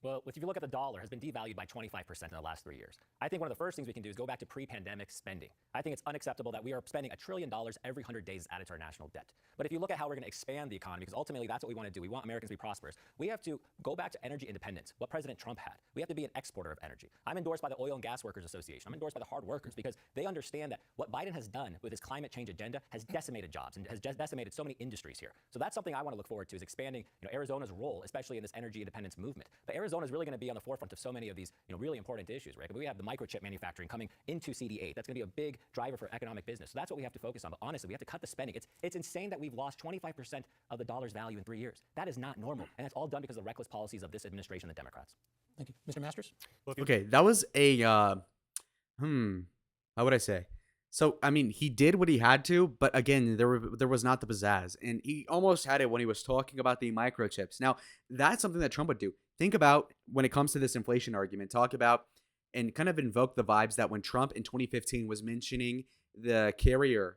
Well, if you look at the dollar, has been devalued by 25% in the last 3 years. I think one of the first things we can do is go back to pre-pandemic spending. I think it's unacceptable that we are spending $1 trillion every 100 days added to our national debt. But if you look at how we're going to expand the economy, because ultimately that's what we want to do. We want Americans to be prosperous. We have to go back to energy independence, what President Trump had. We have to be an exporter of energy. I'm endorsed by the Oil and Gas Workers Association. I'm endorsed by the hard workers because they understand that what Biden has done with his climate change agenda has decimated jobs and has just decimated so many industries here. So that's something I want to look forward to, is expanding Arizona's role, especially in this energy independence movement. But Arizona is really going to be on the forefront of so many of these really important issues, right? We have the microchip manufacturing coming into CD8. That's going to be a big driver for economic business. So that's what we have to focus on. But honestly, we have to cut the spending. It's insane that we've lost 25% of the dollar's value in 3 years. That is not normal. And that's all done because of the reckless policies of this administration, the Democrats. Thank you. Mr. Masters? Okay, that was a, how would I say? So, he did what he had to, but again, there was not the pizzazz. And he almost had it when he was talking about the microchips. Now, that's something that Trump would do. Think about, when it comes to this inflation argument, talk about and kind of invoke the vibes that when Trump in 2015 was mentioning the Carrier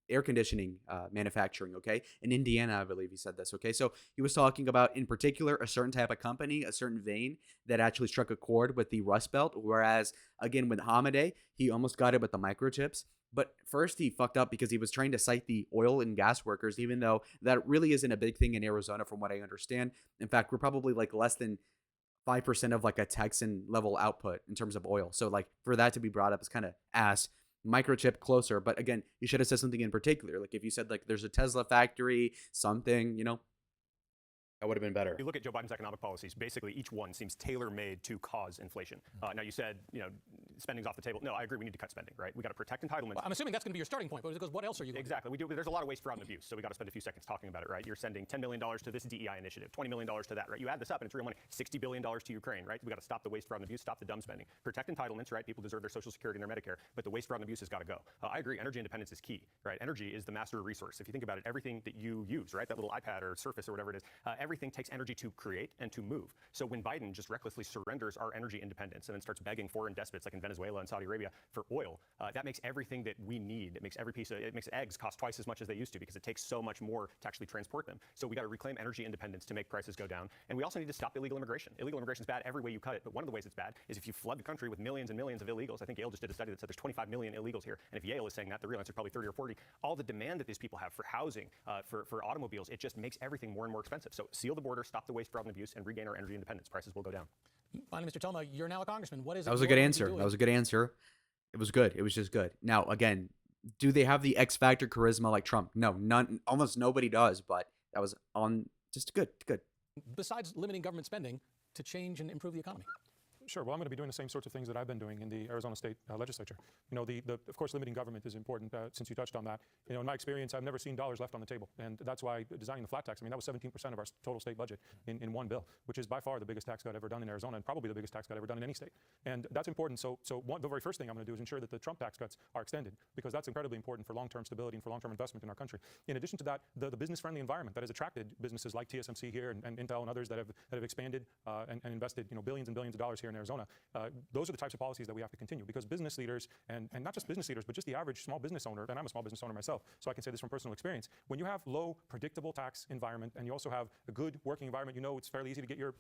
air conditioning manufacturing, okay? In Indiana, I believe he said this, okay? So he was talking about, in particular, a certain type of company, a certain vein that actually struck a chord with the Rust Belt, whereas, again, with Hamadeh, he almost got it with the microchips. But first, he fucked up because he was trying to cite the oil and gas workers, even though that really isn't a big thing in Arizona, from what I understand. In fact, we're probably like less than 5% of like a Texan level output in terms of oil. So like for that to be brought up is kind of ass. Microchip closer, but again, you should have said something in particular. Like if you said like there's a Tesla factory, something, that would have been better. You look at Joe Biden's economic policies, basically each one seems tailor-made to cause inflation. Now you said, spending's off the table. No, I agree, we need to cut spending, right? We got to protect entitlements. Well, I'm assuming that's going to be your starting point, but because what else are you going to do? Exactly. We do. There's a lot of waste, fraud, and abuse, so we got to spend a few seconds talking about it, right? You're sending $10 million to this DEI initiative, $20 million to that, right? You add this up, and it's real money. $60 billion to Ukraine, right? We got to stop the waste, fraud, and abuse, stop the dumb spending, protect entitlements, right? People deserve their Social Security and their Medicare, but the waste, fraud, and abuse has got to go. I agree. Energy independence is key, right? Energy is the master resource. If you think about it, everything that you use, right? That little iPad or Surface or whatever it is, everything takes energy to create and to move. So when Biden just recklessly surrenders our energy independence and then starts begging foreign despots like in Venezuela and Saudi Arabia for oil, that makes everything that we need. It makes it makes eggs cost twice as much as they used to because it takes so much more to actually transport them. So we got to reclaim energy independence to make prices go down. And we also need to stop illegal immigration. Illegal immigration is bad every way you cut it, but one of the ways it's bad is if you flood the country with millions and millions of illegals. I think Yale just did a study that said there's 25 million illegals here. And if Yale is saying that, the real answer is probably 30 or 40. All the demand that these people have for housing, for automobiles, it just makes everything more and more expensive. So seal the border, stop the waste, fraud, and abuse, and regain our energy independence. Prices will go down. Finally, Mr. Toma, you're now a congressman. What is it? That was a good answer. That was a good answer. It was good. It was just good. Now, again, do they have the X factor charisma like Trump? No, none. Almost nobody does. But that was on just good. Besides limiting government spending to change and improve the economy. Sure. Well, I'm going to be doing the same sorts of things that I've been doing in the Arizona State Legislature. Of course, limiting government is important since you touched on that. In my experience, I've never seen dollars left on the table. And that's why designing the flat tax, that was 17% of our total state budget in one bill, which is by far the biggest tax cut ever done in Arizona and probably the biggest tax cut ever done in any state. And that's important. So the very first thing I'm going to do is ensure that the Trump tax cuts are extended because that's incredibly important for long-term stability and for long-term investment in our country. In addition to that, the business-friendly environment that has attracted businesses like TSMC here and Intel and others that have expanded and invested billions and billions of dollars here in Arizona. Those are the types of policies that we have to continue because business leaders, and not just business leaders, but just the average small business owner, and I'm a small business owner myself, so I can say this from personal experience, when you have low, predictable tax environment and you also have a good working environment, it's fairly easy to get your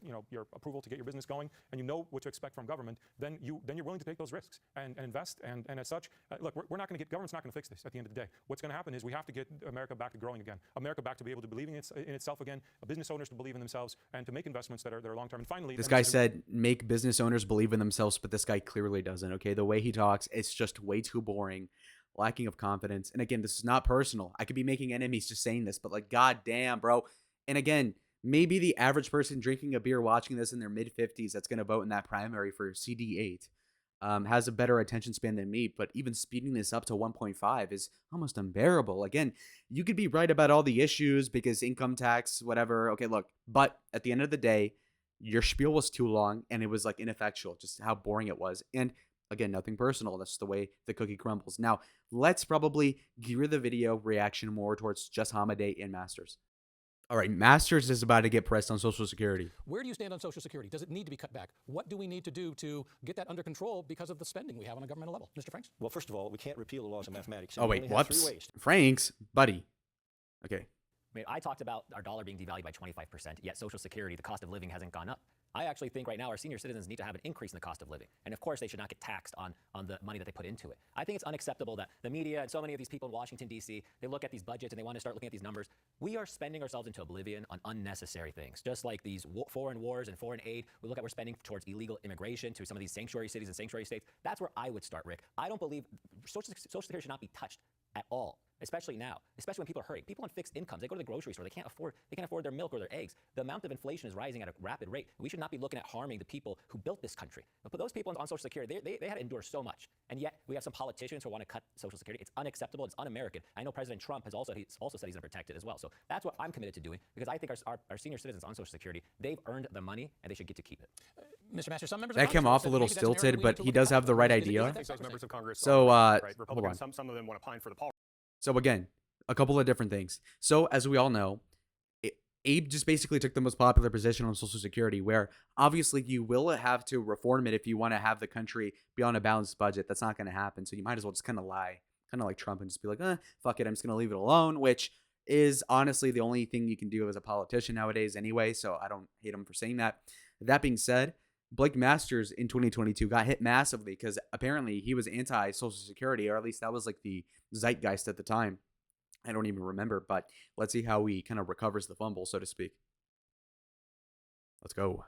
approval to get your business going, and you know what to expect from government, then you're willing to take those risks and invest. And as such, look, we're not going to get, government's not going to fix this at the end of the day. What's going to happen is we have to get America back to growing again, America back to be able to believe in itself again, business owners to believe in themselves, and to make investments that are long-term. And finally, this guy said make business owners believe in themselves, but this guy clearly doesn't. Okay, the way he talks, it's just way too boring, lacking of confidence. And again, this is not personal. I could be making enemies just saying this, but like, goddamn, bro. And again, maybe the average person drinking a beer watching this in their mid-50s that's going to vote in that primary for CD8 has a better attention span than me, but even speeding this up to 1.5 is almost unbearable. Again, you could be right about all the issues because income tax, whatever. Okay, look, but at the end of the day, your spiel was too long and it was like ineffectual, just how boring it was. And again, nothing personal. That's the way the cookie crumbles. Now, let's probably gear the video reaction more towards just Hamadeh and Masters. All right, Masters is about to get pressed on Social Security. Where do you stand on Social Security? Does it need to be cut back? What do we need to do to get that under control because of the spending we have on a governmental level? Mr. Franks? Well, first of all, we can't repeal the laws of mathematics. Oh, wait, we only have whoops. 3 ways. Franks, buddy. Okay. I talked about our dollar being devalued by 25%, yet Social Security, the cost of living hasn't gone up. I actually think right now our senior citizens need to have an increase in the cost of living. And of course, they should not get taxed on the money that they put into it. I think it's unacceptable that the media and so many of these people in Washington, D.C., they look at these budgets and they want to start looking at these numbers. We are spending ourselves into oblivion on unnecessary things, just like these foreign wars and foreign aid. We look at we're spending towards illegal immigration to some of these sanctuary cities and sanctuary states. That's where I would start, Rick. I don't believe Social Security should not be touched at all, especially now, especially when people are hurting. People on fixed incomes, they go to the grocery store, they can't afford their milk or their eggs. The amount of inflation is rising at a rapid rate. We should not be looking at harming the people who built this country. But those people on Social Security, they had to endure so much. And yet we have some politicians who want to cut Social Security. It's unacceptable, it's un-American. I know President Trump has also said he's going to protect it as well. So that's what I'm committed to doing because I think our senior citizens on Social Security, they've earned the money and they should get to keep it. Mr. Master, some members that of came Congress off a little said maybe that's an area stilted, we but need to he look does at. have the right Did you idea. think I think those members of Congress So, right. hold Republicans, on. some of them want to pine for the Paul. So again, a couple of different things. So as we all know, Abe just basically took the most popular position on Social Security, where obviously you will have to reform it if you want to have the country be on a balanced budget. That's not going to happen. So you might as well just kind of lie, kind of like Trump, and just be like, fuck it, I'm just going to leave it alone, which is honestly the only thing you can do as a politician nowadays anyway. So I don't hate him for saying that. That being said, Blake Masters in 2022 got hit massively because apparently he was anti-Social Security, or at least that was like the zeitgeist at the time. I don't even remember, but let's see how he kind of recovers the fumble, so to speak. Let's go.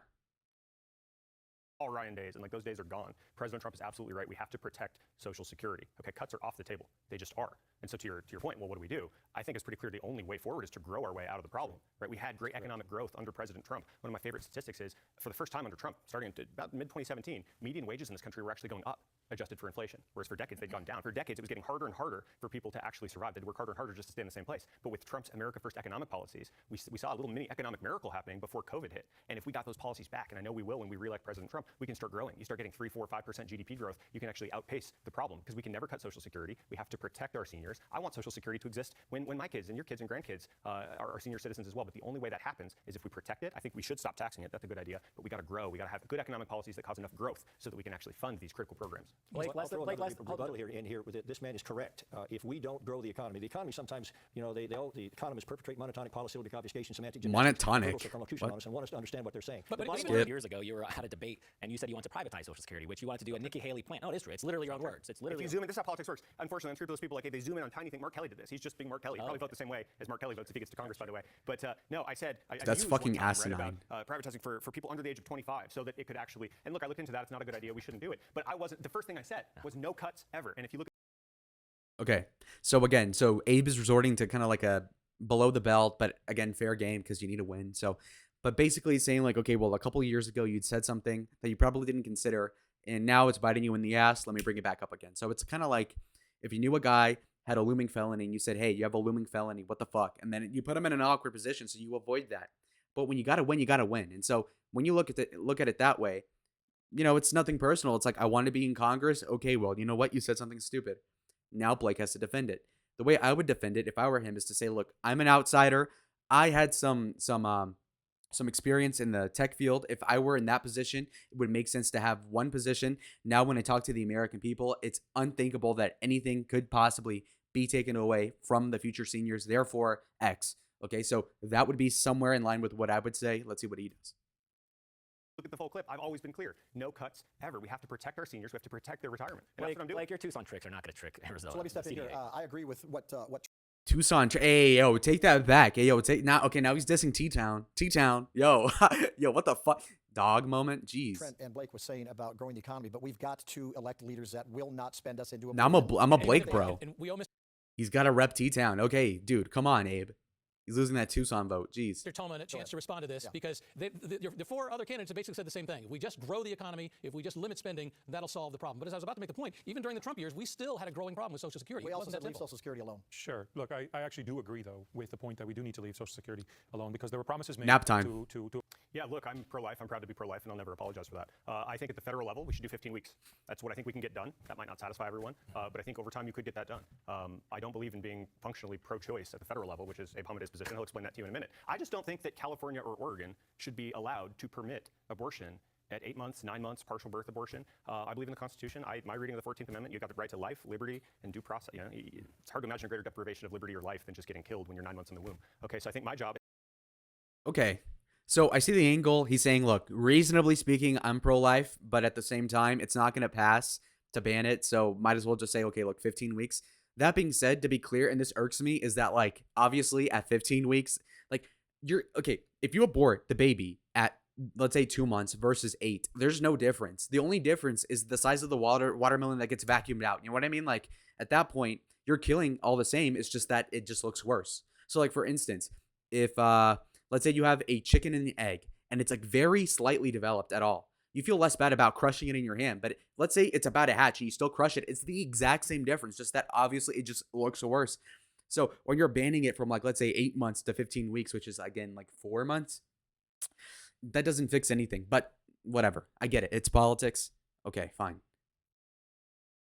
all Ryan days, and like those days are gone. President Trump is absolutely right. We have to protect Social Security. Okay, cuts are off the table. They just are. And so to your point, well, what do? I think it's pretty clear the only way forward is to grow our way out of the problem, right? We had great economic growth under President Trump. One of my favorite statistics is, for the first time under Trump, starting in about mid-2017, median wages in this country were actually going up, adjusted for inflation, whereas for decades they'd gone down. For decades it was getting harder and harder for people to actually survive. They'd work harder and harder just to stay in the same place. But with Trump's America First economic policies, we saw a little mini economic miracle happening before COVID hit. And if we got those policies back, and I know we will when we re-elect President Trump, we can start growing. You start getting 3, 4, 5% GDP growth, you can actually outpace the problem, because we can never cut Social Security. We have to protect our seniors. I want Social Security to exist when my kids and your kids and grandkids are senior citizens as well. But the only way that happens is if we protect it. I think we should stop taxing it. That's a good idea. But we got to grow. We got to have good economic policies that cause enough growth so that we can actually fund these critical programs. Blake, rebuttal here. This man is correct. If we don't grow the economy sometimes, the economists perpetrate monotonic polysyllabic obfuscation, semantic gymnastics, Monotonic? and want us to understand what they're saying. But even 2 years ago, you were at a debate and you said you want to privatize Social Security, which you wanted to do a Nikki Haley plan. No, it is true. It's literally your own words. It's literally. If you zoom in, this is how politics works. Unfortunately, I'm sure those people like, hey, they zoom in on tiny thing. Mark Kelly did this. He's just being Mark Kelly. He'll probably vote the same way as Mark Kelly votes if he gets to Congress, by the way. But no, I said that's fucking asinine. Right, about privatizing for people under the age of 25, so that it could actually. And look, I looked into that. It's not a good idea. We shouldn't do it. But I wasn't. The first thing I said was no cuts ever. And if you look. Okay, so again, Abe is resorting to kind of like a below the belt, but again, fair game because you need to win. So, but basically saying like, okay, well, a couple of years ago you'd said something that you probably didn't consider, and now it's biting you in the ass. Let me bring it back up again. So it's kind of like if you knew a guy had a looming felony and you said, hey, you have a looming felony, what the fuck? And then you put him in an awkward position so you avoid that. But when you got to win, you got to win. And so when you look at it that way, it's nothing personal. It's like, I want to be in Congress. Okay, well, you know what? You said something stupid. Now Blake has to defend it. The way I would defend it if I were him is to say, look, I'm an outsider. I had some experience in the tech field. If I were in that position, it would make sense to have one position. Now, when I talk to the American people, it's unthinkable that anything could possibly be taken away from the future seniors. Therefore, X. Okay, so that would be somewhere in line with what I would say. Let's see what he does. Look at the full clip. I've always been clear. No cuts ever. We have to protect our seniors. We have to protect their retirement. And that's what I'm doing. Like your Tucson tricks are not going to trick Arizona. So let me step in here. I agree with what Tucson. Hey, yo, take that back. Hey, yo, now he's dissing T-Town. T-Town. Yo, yo, what the fuck? Dog moment. Jeez. Trent and Blake was saying about growing the economy, but we've got to elect leaders that will not spend us into a. Now I'm a Blake bro. And we almost. He's got to rep T-Town. Okay, dude, come on, Abe. He's losing that Tucson vote. Jeez. Mr. Tolman a chance to respond to this because the 4 other candidates have basically said the same thing. If we just grow the economy, if we just limit spending, that'll solve the problem. But as I was about to make the point, even during the Trump years, we still had a growing problem with Social Security. We also said leave Social Security alone. Sure. Look, I actually do agree, though, with the point that we do need to leave Social Security alone because there were promises made. Nap time. Yeah, look, I'm pro-life. I'm proud to be pro-life, and I'll never apologize for that. I think at the federal level, we should do 15 weeks. That's what I think we can get done. That might not satisfy everyone, but I think over time you could get that done. I don't believe in being functionally pro-choice at the federal level, which is Abe Hamadeh's position. He'll explain that to you in a minute. I just don't think that California or Oregon should be allowed to permit abortion at 8 months, 9 months, partial birth abortion. I believe in the Constitution. My reading of the 14th Amendment, you've got the right to life, liberty, and due process. It's hard to imagine a greater deprivation of liberty or life than just getting killed when you're 9 months in the womb. Okay, so I think my job. Okay. So I see the angle. He's saying, look, reasonably speaking, I'm pro-life, but at the same time, it's not going to pass to ban it. So might as well just say, okay, look, 15 weeks. That being said, to be clear, and this irks me, is that like, obviously at 15 weeks, like if you abort the baby at, let's say 2 months versus 8, there's no difference. The only difference is the size of the watermelon that gets vacuumed out. You know what I mean? Like at that point, you're killing all the same. It's just that it just looks worse. So like, for instance, if, let's say you have a chicken and an egg and it's like very slightly developed at all. You feel less bad about crushing it in your hand, but let's say it's about to hatch and you still crush it. It's the exact same difference, just that obviously it just looks worse. So when you're banning it from like, let's say 8 months to 15 weeks, which is again, like 4 months, that doesn't fix anything, but whatever. I get it. It's politics. Okay, fine.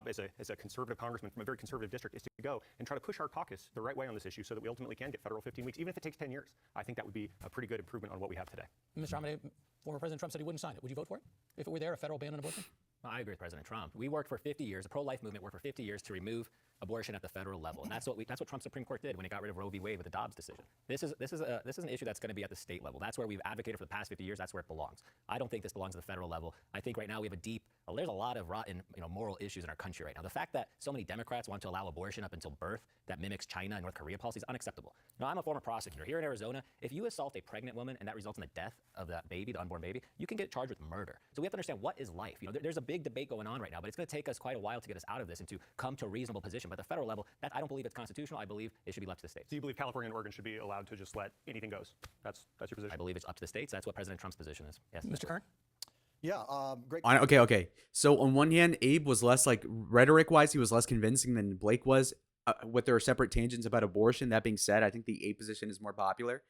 As a conservative congressman from a very conservative district is to go and try to push our caucus the right way on this issue so that we ultimately can get federal 15 weeks, even if it takes 10 years. I think that would be a pretty good improvement on what we have today. Mr. Hamadeh, former President Trump said he wouldn't sign it. Would you vote for it if it were there, a federal ban on abortion? I agree with President Trump. We worked for 50 years, the pro-life movement worked for 50 years to remove abortion at the federal level. And that's what Trump's Supreme Court did when it got rid of Roe v. Wade with the Dobbs decision. This is an issue that's going to be at the state level. That's where we've advocated for the past 50 years. That's where it belongs. I don't think this belongs at the federal level. I think right now we have a deep Well, there's a lot of rotten, moral issues in our country right now. The fact that so many Democrats want to allow abortion up until birth that mimics China and North Korea policy is unacceptable. I'm a former prosecutor. Here in Arizona, if you assault a pregnant woman and that results in the death of that baby, the unborn baby, you can get charged with murder. So we have to understand, what is life? There's a big debate going on right now, but it's going to take us quite a while to get us out of this and to come to a reasonable position. But at the federal level, I don't believe it's constitutional. I believe it should be left to the states. Do you believe California and Oregon should be allowed to just let anything goes? That's your position? I believe it's up to the states. That's what President Trump's position is. Yes. Mr. Kern? Yeah, great. Okay. So on one hand, Abe was less like rhetoric-wise, he was less convincing than Blake was with their separate tangents about abortion. That being said, I think the Abe position is more popular.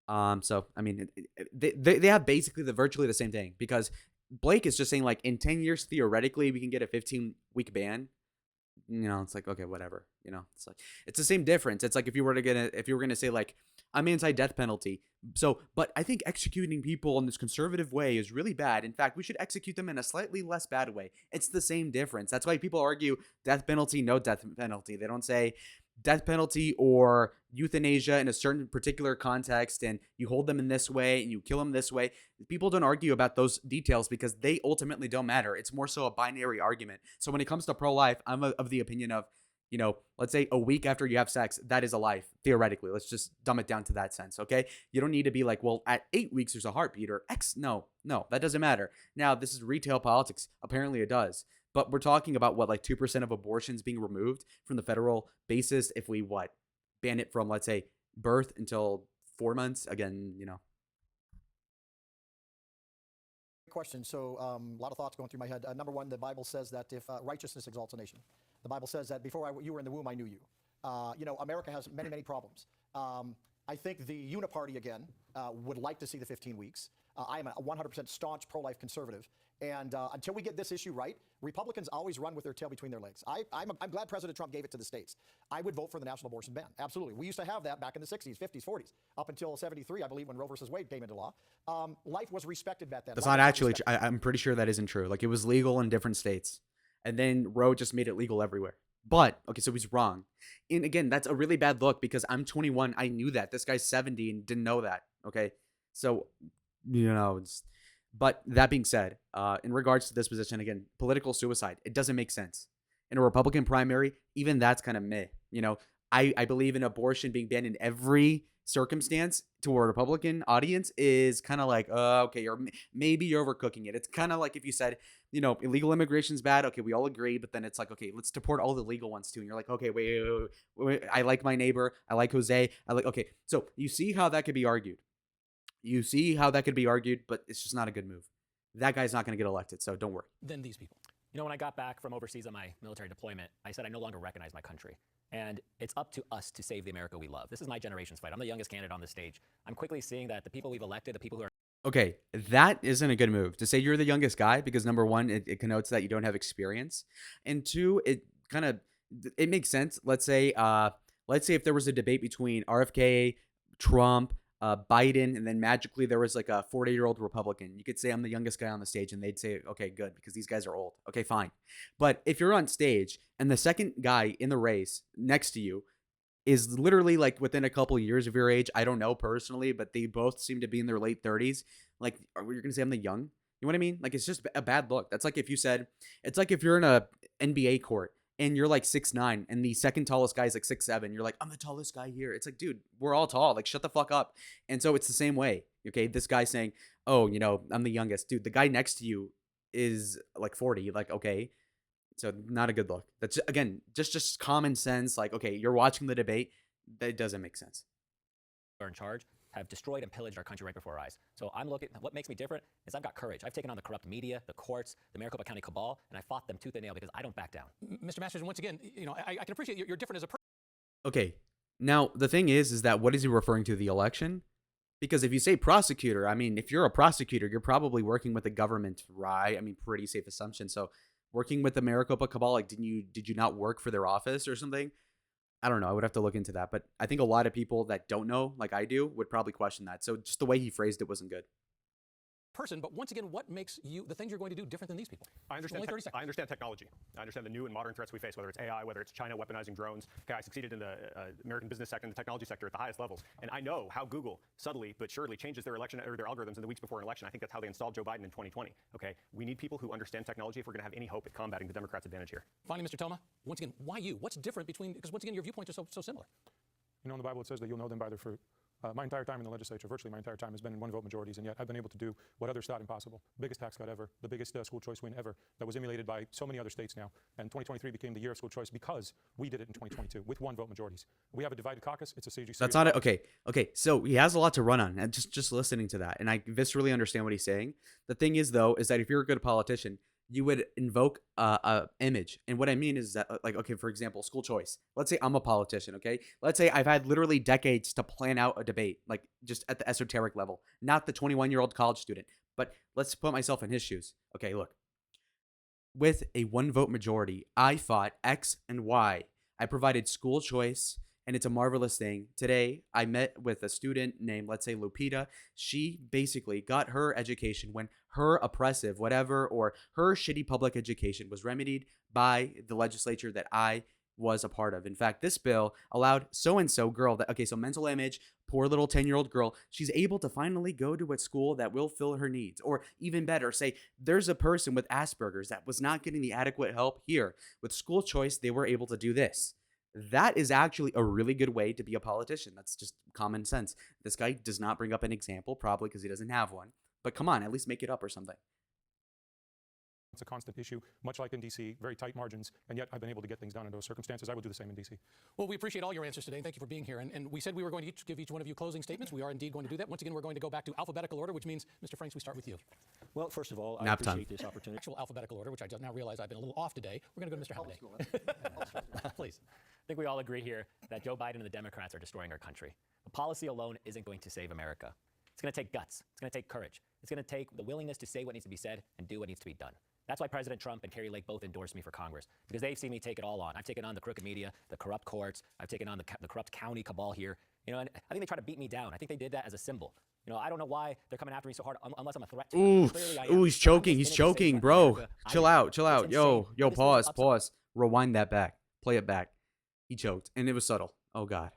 So I mean, they have basically virtually the same thing, because Blake is just saying like in 10 years theoretically we can get a 15-week ban. It's like, okay, whatever. It's like it's the same difference. It's like if you were gonna say like I'm anti-death penalty. So, but I think executing people in this conservative way is really bad. In fact, we should execute them in a slightly less bad way. It's the same difference. That's why people argue death penalty, no death penalty. They don't say death penalty or euthanasia in a certain particular context, and you hold them in this way and you kill them this way. People don't argue about those details because they ultimately don't matter. It's more so a binary argument. So when it comes to pro-life, I'm of the opinion of, let's say a week after you have sex, that is a life, theoretically. Let's just dumb it down to that sense, okay? You don't need to be like, well, at 8 weeks there's a heartbeat or X. No, that doesn't matter. Now, this is retail politics. Apparently it does. But we're talking about what, like 2% of abortions being removed from the federal basis if we ban it from, let's say, birth until 4 months. Again, Question. So a lot of thoughts going through my head. Number one, the Bible says that if righteousness exalts a nation, the Bible says that before you were in the womb, I knew you. America has many, many problems. I think the uniparty, again, would like to see the 15 weeks. I am a 100% staunch pro-life conservative. And until we get this issue right, Republicans always run with their tail between their legs. I'm glad President Trump gave it to the states. I would vote for the national abortion ban. Absolutely. We used to have that back in the 60s, 50s, 40s, up until 73, I believe, when Roe versus Wade came into law. Life was respected back then. That's not actually true. I'm pretty sure that isn't true. Like, it was legal in different states. And then Roe just made it legal everywhere. But, okay, so he's wrong. And again, that's a really bad look because I'm 21. I knew that. This guy's 70 and didn't know that. Okay. So, but that being said, in regards to this position, again, political suicide, it doesn't make sense. In a Republican primary, even that's kind of meh. I believe in abortion being banned in every circumstance to a Republican audience is kind of like, okay, or maybe you're overcooking it. It's kind of like if you said, illegal immigration is bad. Okay, we all agree. But then it's like, okay, let's deport all the legal ones too. And you're like, okay, wait, I like my neighbor. I like Jose. Okay. So you see how that could be argued. But it's just not a good move. That guy's not going to get elected, so don't worry. Then these people. When I got back from overseas on my military deployment, I said I no longer recognize my country. And it's up to us to save the America we love. This is my generation's fight. I'm the youngest candidate on the stage. I'm quickly seeing that the people we've elected, the people who are... Okay, that isn't a good move. To say you're the youngest guy, because number one, it connotes that you don't have experience. And two, it makes sense. Let's say if there was a debate between RFK, Trump, Biden, and then magically there was like a 40-year-old Republican. You could say I'm the youngest guy on the stage and they'd say, okay, good, because these guys are old. Okay, fine. But if you're on stage and the second guy in the race next to you is literally like within a couple of years of your age, I don't know personally, but they both seem to be in their late 30s. Like, you're going to say I'm the young? You know what I mean? Like, it's just a bad look. That's like if you said, it's like if you're in a NBA court and you're like 6'9", and the second tallest guy is like 6'7", you're like, I'm the tallest guy here. It's like, dude, we're all tall. Like, shut the fuck up. And so it's the same way. Okay, this guy saying, oh, I'm the youngest. Dude, the guy next to you is like 40. Like, okay, so not a good look. That's, again, just common sense. Like, okay, you're watching the debate. That doesn't make sense. Are in charge have destroyed and pillaged our country right before our eyes. So I'm looking, what makes me different is I've got courage. I've taken on the corrupt media, the courts, the Maricopa County cabal, and I fought them tooth and nail because I don't back down. Mr. Masters, once again, I can appreciate you're different as a person. Okay, now the thing is that what is he referring to, the election? Because if you say prosecutor, I mean, if you're a prosecutor, you're probably working with the government, right? I mean, pretty safe assumption. So working with the Maricopa cabal, like, did you not work for their office or something? I don't know. I would have to look into that. But I think a lot of people that don't know, like I do, would probably question that. So just the way he phrased it wasn't good. person. But once again, what makes you, the things you're going to do, different than these people? I understand, Only 30 seconds. I understand technology. I understand the new and modern threats we face, whether it's AI, whether it's China weaponizing drones. Okay, I succeeded in the American business sector and the technology sector at the highest levels. And I know how Google subtly but surely changes their election or their algorithms in the weeks before an election. I think that's how they installed Joe Biden in 2020. Okay, we need people who understand technology if we're going to have any hope at combating the Democrats' advantage here. Finally, Mr. Toma, once again, why you? What's different between, because once again, your viewpoints are so similar. You know, in the Bible it says that you'll know them by their fruit. My entire time in the legislature, virtually my entire time, has been in one-vote majorities, and yet I've been able to do what others thought impossible. Biggest tax cut ever, the biggest school choice win ever, that was emulated by so many other states now. And 2023 became the year of school choice because we did it in 2022 with one-vote majorities. We have a divided caucus. It's a serious. That's not it. Okay. So he has a lot to run on, and just listening to that, and I viscerally understand what he's saying. The thing is, though, is that if you're a good politician, you would invoke a image. And what I mean is that, like, okay, for example, school choice. Let's say I'm a politician, okay? Let's say I've had literally decades to plan out a debate, like just at the esoteric level, not the 21-year-old college student. But let's put myself in his shoes. Okay, look. With a one-vote majority, I fought X and Y. I provided school choice, and it's a marvelous thing. Today, I met with a student named, let's say, Lupita. She basically got her education when her oppressive whatever or her shitty public education was remedied by the legislature that I was a part of. In fact, this bill allowed so-and-so girl that, okay, so mental image, poor little 10-year-old girl, she's able to finally go to a school that will fill her needs. Or even better, say there's a person with Asperger's that was not getting the adequate help here. With school choice, they were able to do this. That is actually a really good way to be a politician. That's just common sense. This guy does not bring up an example, probably because he doesn't have one. But come on, at least make it up or something. It's a constant issue, much like in D.C., very tight margins, and yet I've been able to get things done in those circumstances. I will do the same in D.C. Well, we appreciate all your answers today. Thank you for being here. And we said we were going to give each one of you closing statements. We are indeed going to do that. Once again, we're going to go back to alphabetical order, which means, Mr. Franks, we start with you. Well, first of all, I Nap time. appreciate this opportunity. Actual alphabetical order, which I just now realize I've been a little off today. We're going to go to Mr. Hamadeh. Please. I think we all agree here that Joe Biden and the Democrats are destroying our country. A policy alone isn't going to save America. It's going to take guts. It's going to take courage. It's going to take the willingness to say what needs to be said and do what needs to be done. That's why President Trump and Kari Lake both endorsed me for Congress, because they've seen me take it all on. I've taken on the crooked media, the corrupt courts. I've taken on the corrupt county cabal here. You know, and I think they try to beat me down. I think they did that as a symbol. You know, I don't know why they're coming after me so hard unless I'm a threat to them. Clearly I am. Ooh, he's choking. He's choking, bro. America. Chill out. Yo, This pause, is pause. Rewind that back. Play it back. He choked, and it was subtle. Oh God.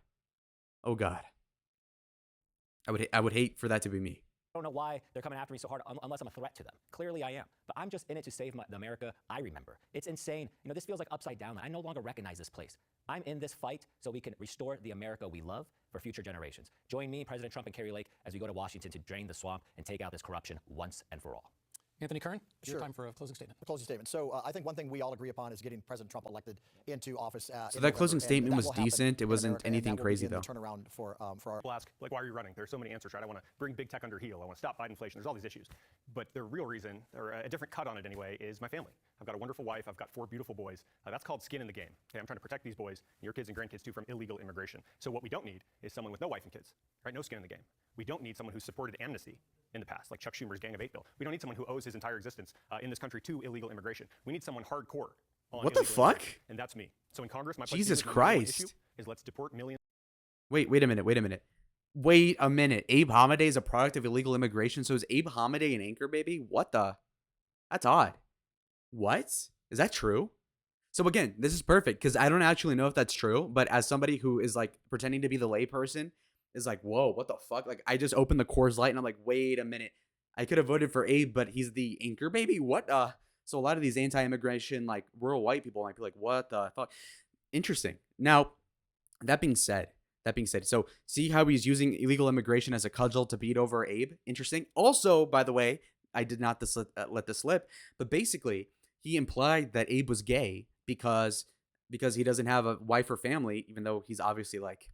I would hate for that to be me. I don't know why they're coming after me so hard unless I'm a threat to them. Clearly I am. But I'm just in it to save the America I remember. It's insane. You know, this feels like upside down. I no longer recognize this place. I'm in this fight so we can restore the America we love for future generations. Join me, President Trump and Kari Lake, as we go to Washington to drain the swamp and take out this corruption once and for all. Anthony Kern, it's your Sure. time for a closing statement. A closing statement. So I think one thing we all agree upon is getting President Trump elected into office. So in that November, closing and statement that was will happen decent. It in wasn't America, and anything that will crazy, begin though. the turnaround for our. People ask, like, why are you running? There's so many answers, right? I want to bring big tech under heel. I want to stop Biden inflation. There's all these issues. But the real reason, or a different cut on it anyway, is my family. I've got a wonderful wife. I've got 4 beautiful boys. That's called skin in the game. Okay, I'm trying to protect these boys, and your kids and grandkids too, from illegal immigration. So what we don't need is someone with no wife and kids, right? No skin in the game. We don't need someone who supported amnesty in the past, like Chuck Schumer's Gang of 8 bill. We don't need someone who owes his entire existence in this country to illegal immigration. We need someone hardcore on What the illegal fuck? immigration, and that's me. So in Congress, my pledge to Jesus you is the number one Christ. issue is let's deport millions. Wait a minute. Abe Hamadeh is a product of illegal immigration. So is Abe Hamadeh an anchor baby? What the? That's odd. What? Is that true? So again, this is perfect because I don't actually know if that's true, but as somebody who is like pretending to be the layperson is like, whoa, what the fuck? Like I just opened the Coors Light and I'm like, wait a minute. I could have voted for Abe, but he's the anchor baby? What? So a lot of these anti-immigration, like rural white people might be like, what the fuck? Interesting. Now, that being said, so see how he's using illegal immigration as a cudgel to beat over Abe? Interesting. Also, by the way, I did not let this slip, but basically he implied that Abe was gay because he doesn't have a wife or family, even though he's obviously like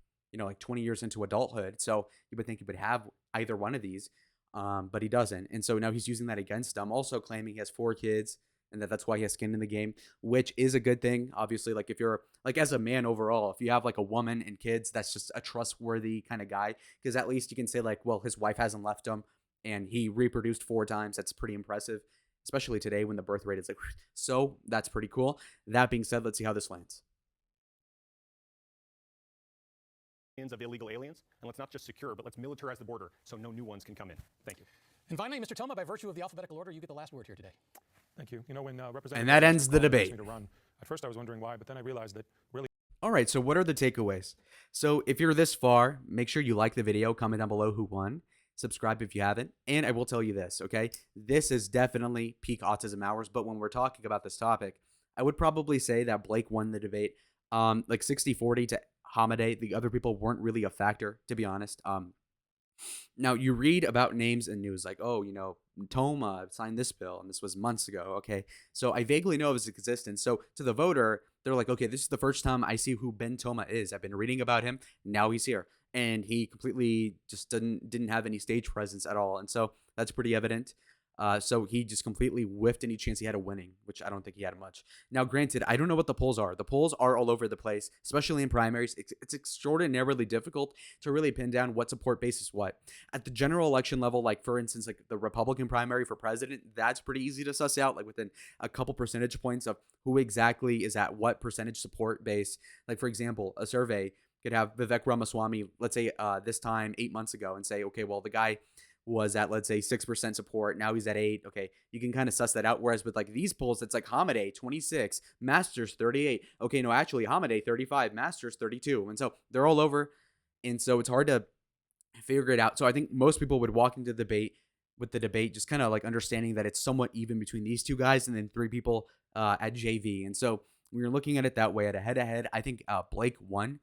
20 years into adulthood. So you would think he would have either one of these, but he doesn't. And so now he's using that against him, also claiming he has 4 kids and that's why he has skin in the game, which is a good thing. Obviously, like if you're like as a man overall, if you have like a woman and kids, that's just a trustworthy kind of guy, because at least you can say like, well, his wife hasn't left him and he reproduced 4 times. That's pretty impressive, especially today when the birth rate is like, so that's pretty cool. That being said, let's see how this lands. Of illegal aliens, and let's not just secure, but let's militarize the border so no new ones can come in. Thank you. And finally, Mr. Toma, by virtue of the alphabetical order, you get the last word here today. Thank you. You know, when Representative And that ends the McConnell asked debate. me to run, at first I was wondering why, but then I realized that really. All right, so what are the takeaways? So if you're this far, make sure you like the video, comment down below who won, subscribe if you haven't, and I will tell you this, okay? This is definitely peak autism hours, but when we're talking about this topic, I would probably say that Blake won the debate, like 60-40 to Hamadeh. The other people weren't really a factor, to be honest. Now, you read about names in news like, oh, you know, Toma signed this bill, and this was months ago, okay? So I vaguely know of his existence. So to the voter, they're like, okay, this is the first time I see who Ben Toma is. I've been reading about him. Now he's here. And he completely just didn't have any stage presence at all. And so that's pretty evident. So he just completely whiffed any chance he had of winning, which I don't think he had much. Now, granted, I don't know what the polls are. The polls are all over the place, especially in primaries. It's extraordinarily difficult to really pin down what support base is what. At the general election level, like for instance, like the Republican primary for president, that's pretty easy to suss out, like within a couple percentage points of who exactly is at what percentage support base. Like for example, a survey could have Vivek Ramaswamy, let's say this time 8 months ago, and say, okay, well, the guy was at, let's say, 6% support. Now he's at 8. Okay, you can kind of suss that out. Whereas with like these polls, it's like Hamadeh 26, Masters 38. Okay, no, actually Hamadeh 35, Masters 32. And so they're all over. And so it's hard to figure it out. So I think most people would walk into the debate just kind of like understanding that it's somewhat even between these two guys and then 3 people at JV. And so when you're looking at it that way at a head-to-head, I think Blake won.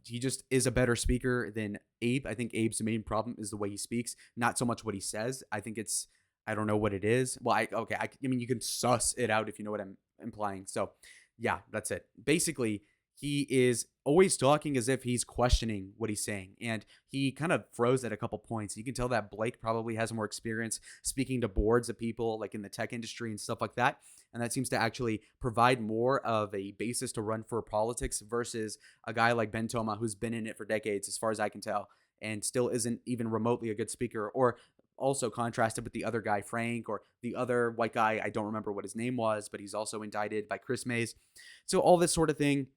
He just is a better speaker than Abe. I think Abe's main problem is the way he speaks, not so much what he says. I think I don't know what it is. Well, I mean, you can suss it out if you know what I'm implying. So yeah, that's it. Basically, he is always talking as if he's questioning what he's saying. And he kind of froze at a couple points. You can tell that Blake probably has more experience speaking to boards of people like in the tech industry and stuff like that. And that seems to actually provide more of a basis to run for politics versus a guy like Ben Toma, who's been in it for decades, as far as I can tell, and still isn't even remotely a good speaker. Or also contrasted with the other guy, Frank, or the other white guy, I don't remember what his name was, but he's also indicted by Chris Mays. So all this sort of thing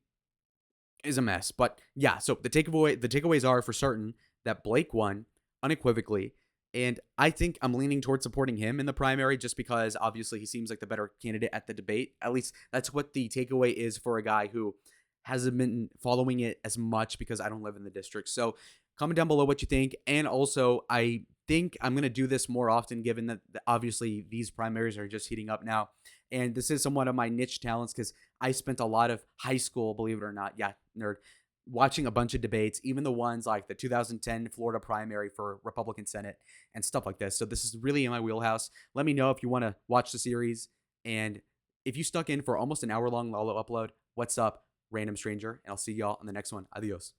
is a mess. But yeah, so the takeaways are for certain that Blake won unequivocally. And I think I'm leaning towards supporting him in the primary just because obviously he seems like the better candidate at the debate. At least that's what the takeaway is for a guy who hasn't been following it as much because I don't live in the district. So comment down below what you think. And also, I think I'm going to do this more often given that obviously these primaries are just heating up now. And this is somewhat of my niche talents because I spent a lot of high school, believe it or not, yeah, nerd, watching a bunch of debates, even the ones like the 2010 Florida primary for Republican Senate and stuff like this. So this is really in my wheelhouse. Let me know if you want to watch the series. And if you stuck in for almost an hour-long Lalo upload, what's up, random stranger? And I'll see y'all on the next one. Adios.